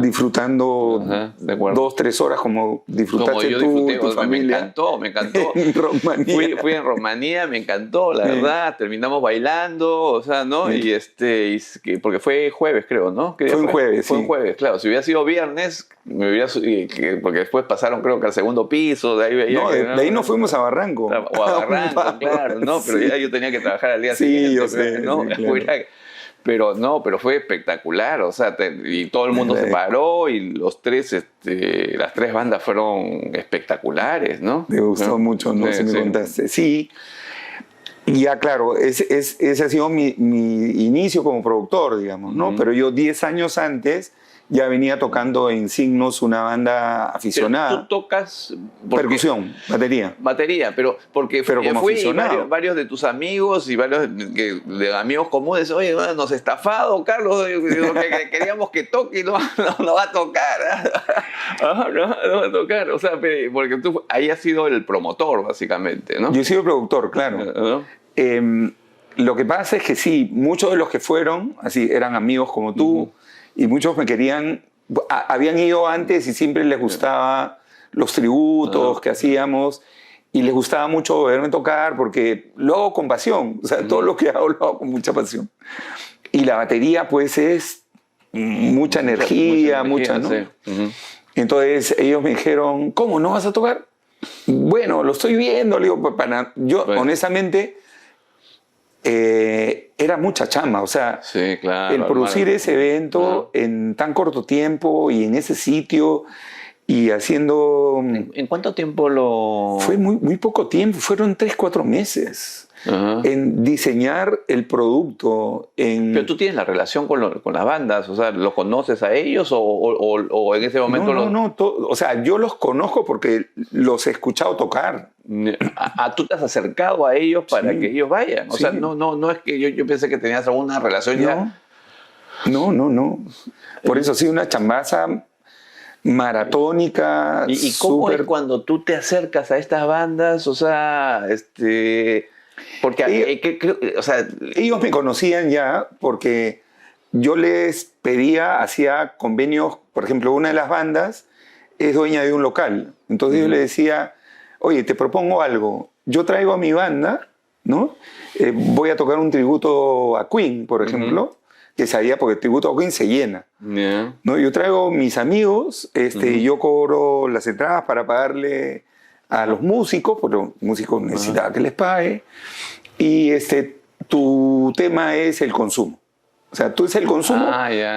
Disfrutando 2, 3 horas como disfrutaste tú, tu familia. Me encantó. En Rumanía. Fui en Rumanía, me encantó, la verdad. Terminamos bailando, o sea, ¿no? Sí. Y porque fue jueves, creo, ¿no? Fue un jueves, Fue un jueves, claro. Si hubiera sido viernes, porque después pasaron, creo que al segundo piso, de ahí veía. No, de ahí nos fuimos a Barranco. O a Barranco, claro, ¿no? Pero ya yo tenía que trabajar al día siguiente. Sí, yo sé. ¿no? Sí, claro. Pero fue espectacular, o sea, y todo el mundo se paró y las tres bandas fueron espectaculares, ¿no? Me gustó mucho, ¿no? Si me contaste. Sí, y ya claro, ese ha sido mi inicio como productor, digamos, ¿no? Pero yo 10 años antes ya venía tocando en Signos, una banda aficionada. Pero tú tocas... Percusión, batería. Batería, pero como fui aficionado. Varios de tus amigos y varios de amigos comunes, oye, nos estafado, Carlos, que queríamos que toque y no va a tocar. No va a tocar, o sea, porque tú ahí has sido el promotor, básicamente, ¿no? Yo he sido productor, claro. Lo que pasa es que sí, muchos de los que fueron, así, eran amigos como tú, y muchos me querían, habían ido antes y siempre les gustaba los tributos que hacíamos y les gustaba mucho verme tocar porque lo hago con pasión, o sea, todo lo que hago lo hago con mucha pasión. Y la batería pues es mucha energía, ¿no? Sí. Entonces ellos me dijeron, ¿cómo, no vas a tocar? Bueno, lo estoy viendo, le digo, yo honestamente... era mucha chamba, o sea, sí, claro, el producir ese evento en tan corto tiempo y en ese sitio y haciendo... ¿En cuánto tiempo lo...? Fue muy poco tiempo, fueron 3, 4 meses en diseñar el producto. Pero tú tienes la relación con las bandas, o sea, ¿los conoces a ellos o en ese momento...? No, o sea, yo los conozco porque los he escuchado tocar. ¿Tú te has acercado a ellos para que ellos vayan? O sea, no es que yo pensé que tenías alguna relación ya... No. Por eso sí, una chambaza maratónica. ¿Y cómo es cuando tú te acercas a estas bandas? O sea, porque ellos me conocían ya porque yo les pedía, hacía convenios, por ejemplo, una de las bandas es dueña de un local. Entonces yo le decía, oye, te propongo algo, yo traigo a mi banda, ¿no? Voy a tocar un tributo a Queen, por ejemplo, que sabía, porque el tributo a Queen se llena. ¿No? Yo traigo mis amigos, yo cobro las entradas para pagarle a los músicos, porque los músicos necesitaban que les pague, y tu tema es el consumo. O sea, tú es el consumo,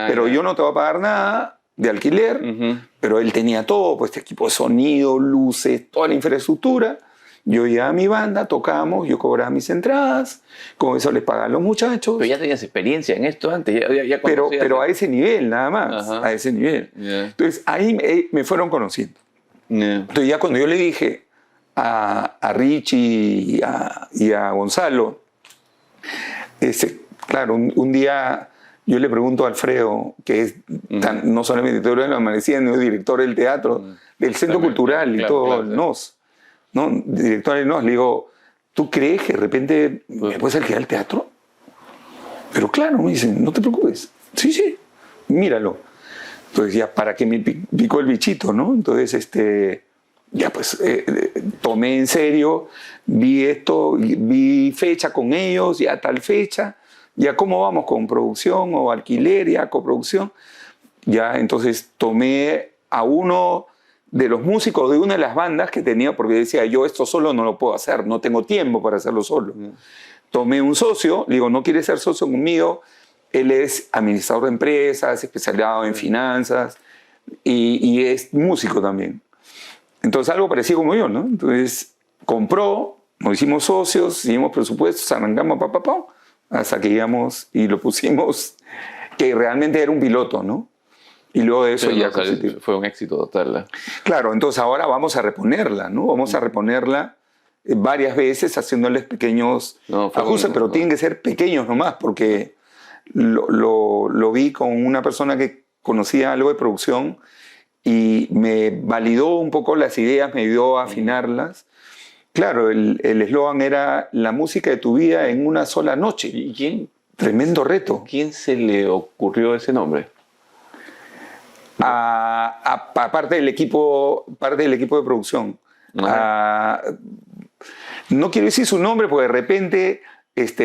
pero yo no te voy a pagar nada, de alquiler, pero él tenía todo, pues equipo de sonido, luces, toda la infraestructura. Yo llevaba a mi banda, tocábamos, yo cobraba mis entradas, con eso les pagaban los muchachos. Pero ya tenías experiencia en esto antes, ya pero a ese nivel nada más, a ese nivel. Yeah. Entonces ahí me fueron conociendo. Yeah. Entonces ya cuando yo le dije a Richie y a Gonzalo, claro, un día yo le pregunto a Alfredo, que es no solamente director de la Amanecida, sino director del teatro, del Centro Cultural y todo, el NOS, ¿no? Director del NOS, le digo, ¿tú crees que de repente me puedes alquilar el teatro? Pero claro, me dicen, no te preocupes. Sí, míralo. Entonces ya, para que me picó el bichito, ¿no? Entonces, ya pues, tomé en serio, vi esto, vi fecha con ellos, ya tal fecha, ya cómo vamos con producción o alquiler, ya coproducción. Ya entonces tomé a uno de los músicos de una de las bandas que tenía, porque decía, yo esto solo no lo puedo hacer, no tengo tiempo para hacerlo solo. Tomé un socio, le digo, ¿no quiere ser socio conmigo? Él es administrador de empresas, especializado en finanzas y es músico también. Entonces algo parecido como yo, ¿no? Entonces compró, nos hicimos socios, hicimos presupuestos, arrancamos, hasta que llegamos y lo pusimos, que realmente era un piloto, ¿no? Y luego de eso sí, ya... fue un éxito total, ¿eh? Claro, entonces ahora vamos a reponerla, ¿no? Vamos a reponerla varias veces haciéndoles pequeños ajustes, pero tienen que ser pequeños nomás, porque lo vi con una persona que conocía algo de producción y me validó un poco las ideas, me ayudó a afinarlas. Claro, el eslogan era la música de tu vida en una sola noche. ¿Y quién? Tremendo reto. ¿Quién se le ocurrió ese nombre? Parte del equipo de producción. No quiero decir su nombre porque de repente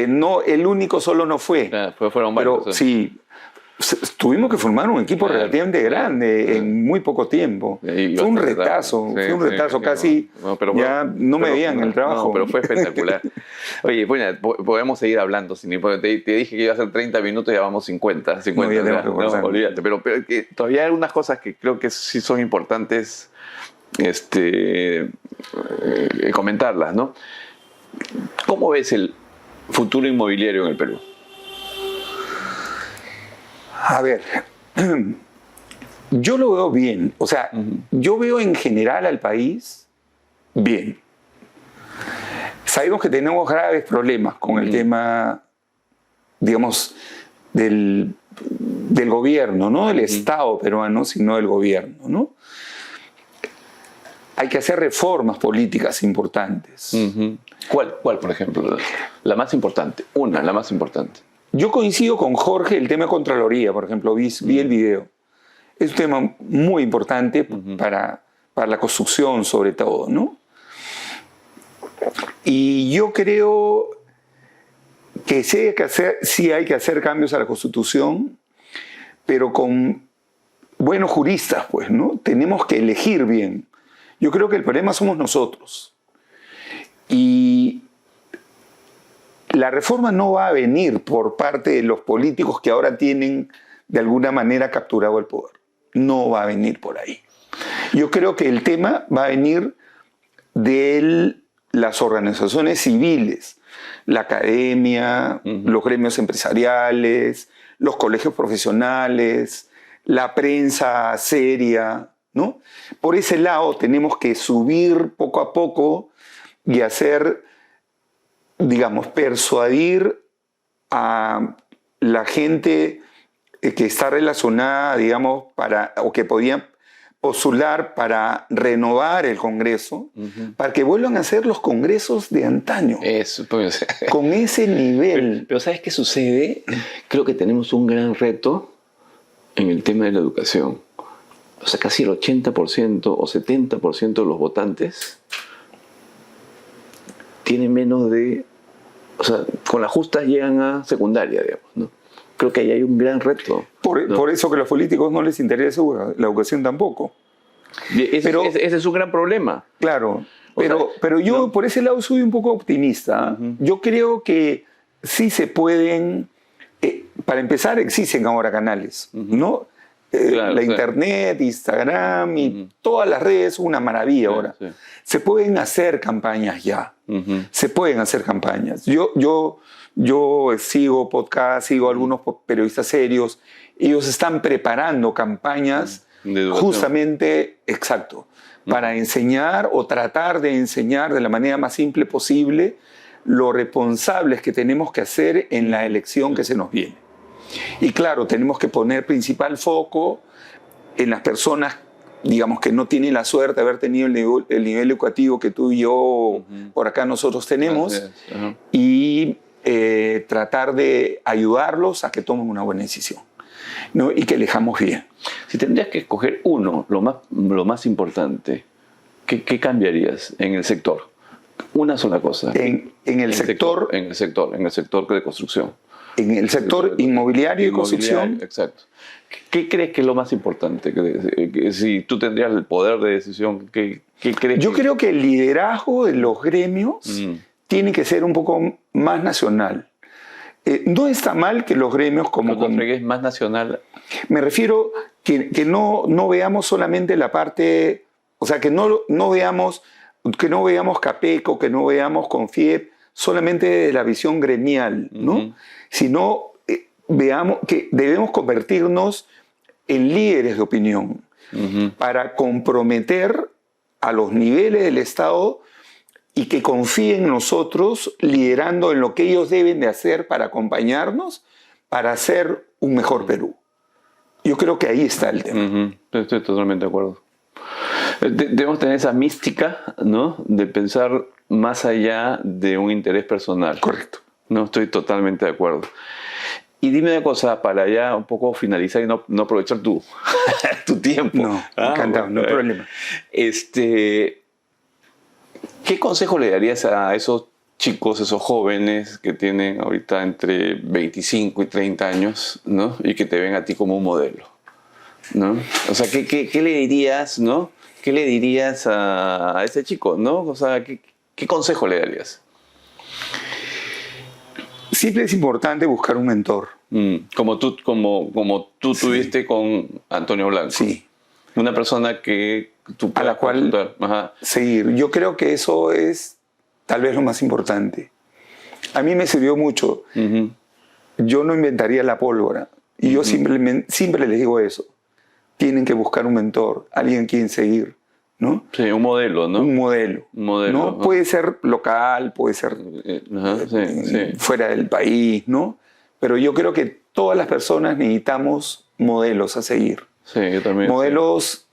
no, el único solo no fue. Fueron varios. Pero sí, tuvimos que formar un equipo relativamente grande en muy poco tiempo. Fue un retazo, casi ya no me veían en el trabajo. No, pero fue espectacular. Oye, bueno, podemos seguir hablando. Te dije que iba a ser 30 minutos y ya vamos 50. No, olvídate. Pero todavía hay algunas cosas que creo que sí son importantes comentarlas, ¿no? ¿Cómo ves el futuro inmobiliario en el Perú? A ver, yo lo veo bien. O sea, yo veo en general al país bien. Sabemos que tenemos graves problemas con el tema, digamos, del gobierno, no del Estado peruano, sino del gobierno, ¿no? Hay que hacer reformas políticas importantes. ¿Cuál, por ejemplo? La más importante. La más importante. Yo coincido con Jorge el tema de Contraloría, por ejemplo, vi el video. Es un tema muy importante para la construcción, sobre todo, ¿no? Y yo creo que sí hay que hacer cambios a la Constitución, pero con buenos juristas, pues, ¿no? Tenemos que elegir bien. Yo creo que el problema somos nosotros. Y la reforma no va a venir por parte de los políticos que ahora tienen de alguna manera capturado el poder. No va a venir por ahí. Yo creo que el tema va a venir de las organizaciones civiles, la academia, los gremios empresariales, los colegios profesionales, la prensa seria, ¿no? Por ese lado tenemos que subir poco a poco y hacer, digamos, persuadir a la gente que está relacionada, digamos, o que podía postular para renovar el Congreso, para que vuelvan a ser los congresos de antaño. Eso, pues, con ese nivel. Pero ¿sabes qué sucede? Creo que tenemos un gran reto en el tema de la educación. O sea, casi el 80% o 70% de los votantes tienen menos de... O sea, con las justas llegan a secundaria, digamos, ¿no? Creo que ahí hay un gran reto. Por eso que a los políticos no les interesa la educación tampoco. Ese es un gran problema. Claro, pero yo ¿no? Por ese lado soy un poco optimista. Yo creo que sí se pueden... para empezar, existen ahora canales, ¿no? Claro, la sí. internet, Instagram y todas las redes, una maravilla ahora. Sí. Se pueden hacer campañas ya. Se pueden hacer campañas. Yo sigo podcasts, sigo algunos periodistas serios. Ellos están preparando campañas De educación. justamente, exacto, para enseñar o tratar de enseñar de la manera más simple posible lo responsables que tenemos que hacer en la elección que se nos viene. Y claro, tenemos que poner principal foco en las personas, digamos, que no tienen la suerte de haber tenido el nivel educativo que tú y yo por acá nosotros tenemos, Así es. Ajá. y tratar de ayudarlos a que tomen una buena decisión, ¿no? Y que elijamos bien. Si tendrías que escoger uno, lo más importante, ¿qué cambiarías en el sector? Una sola cosa. En el sector En el sector de construcción. En el sector inmobiliario y construcción. Exacto. ¿Qué crees que es lo más importante? Si tú tendrías el poder de decisión, ¿qué crees? Yo creo que el liderazgo de los gremios tiene que ser un poco más nacional. No está mal que los gremios Cuando fregues más nacional. Me refiero que no veamos solamente la parte, o sea, que no veamos CAPECO, que no veamos CONFIEP solamente de la visión gremial, ¿no? Sino veamos que debemos convertirnos en líderes de opinión para comprometer a los niveles del Estado y que confíen en nosotros liderando en lo que ellos deben de hacer para acompañarnos para hacer un mejor Perú. Yo creo que ahí está el tema. Estoy totalmente de acuerdo. Debemos tener esa mística, ¿no? De pensar más allá de un interés personal. Correcto. No, estoy totalmente de acuerdo. Y dime una cosa, para ya un poco finalizar y no aprovechar tu tiempo. No, encantado, no hay problema. ¿Qué consejo le darías a esos chicos, esos jóvenes que tienen ahorita entre 25 y 30 años, ¿no? Y que te ven a ti como un modelo, ¿no? O sea, ¿qué le dirías, ¿no? ¿Qué le dirías a ese chico, ¿no? O sea, ¿qué consejo le darías? Siempre es importante buscar un mentor. Como tú Sí. tuviste con Antonio Blanco. Sí. Una persona que tú A la cual seguir. Yo creo que eso es tal vez lo más importante. A mí me sirvió mucho. Yo no inventaría la pólvora. Y yo siempre les digo eso. Tienen que buscar un mentor, alguien a quien seguir, ¿no? Sí, un modelo, ¿no? Un modelo. ¿no? Puede ser local, puede ser fuera del país, ¿no? Pero yo creo que todas las personas necesitamos modelos a seguir. Sí, yo también. Modelos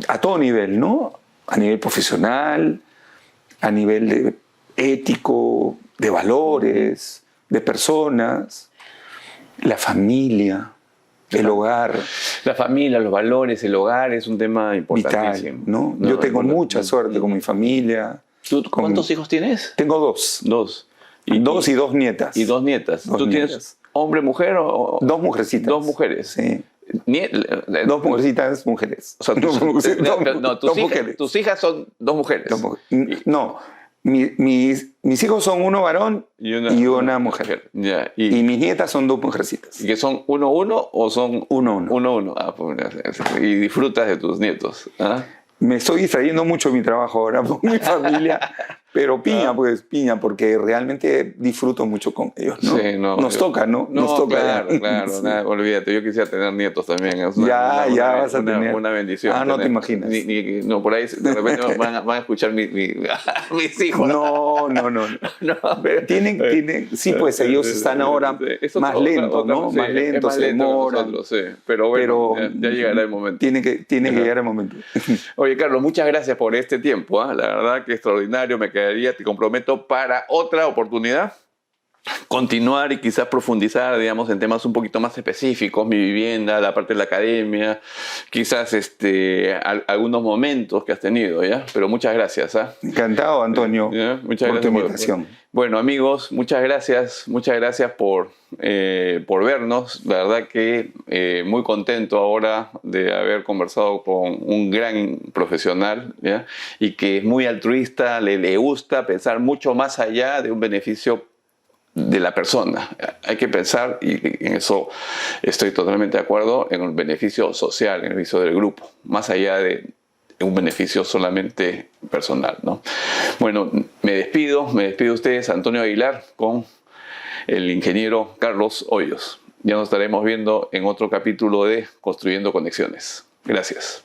a todo nivel, ¿no? A nivel profesional, a nivel de ético, de valores, de personas, la familia, el hogar. La familia, los valores, el hogar es un tema importantísimo. Vital, ¿no? Yo tengo mucha suerte con mi familia. ¿Cuántos hijos tienes? Tengo dos. Dos. Dos y dos nietas. Y dos nietas. ¿Tú tienes hombre, mujer o...? Dos mujercitas. Dos mujeres. Sí. Dos mujercitas, mujeres. O sea, tus hijas son dos mujeres. No, mis hijos son uno varón y una mujer. Ya. Y mis nietas son dos mujercitas. ¿Y que son 1-1 o son 1-1? 1-1. Ah, pues, y disfrutas de tus nietos. ¿Ah? Me estoy distrayendo mucho en mi trabajo ahora con mi familia, pero piña, porque realmente disfruto mucho con ellos, ¿no? Sí, Nos toca, ¿no? Nos toca. Claro, Sí. Nada, olvídate, yo quisiera tener nietos también. Ya vas a tener. Una bendición. No te imaginas. No, por ahí de repente van a escuchar mis hijos. No. Sí, pues ellos están ahora más lentos, ¿no? Más lentos, se demoran. Pero bueno, ya llegará el momento. Tiene que llegar el momento. Oye, Carlos, muchas gracias por este tiempo. La verdad que extraordinario. Me quedaría, te comprometo, para otra oportunidad continuar y quizás profundizar, digamos, en temas un poquito más específicos, mi vivienda, la parte de la academia, quizás algunos momentos que has tenido, ¿ya? Pero muchas gracias. Encantado, Antonio, muchas por gracias tu invitación. Bueno, amigos, muchas gracias por vernos. La verdad que muy contento ahora de haber conversado con un gran profesional, ¿ya? Y que es muy altruista, le gusta pensar mucho más allá de un beneficio de la persona. Hay que pensar, y en eso estoy totalmente de acuerdo, en el beneficio social, en el beneficio del grupo, más allá de un beneficio solamente personal, ¿no? Bueno, me despido de ustedes, Antonio Aguilar, con el ingeniero Carlos Hoyos. Ya nos estaremos viendo en otro capítulo de Construyendo Conexiones. Gracias.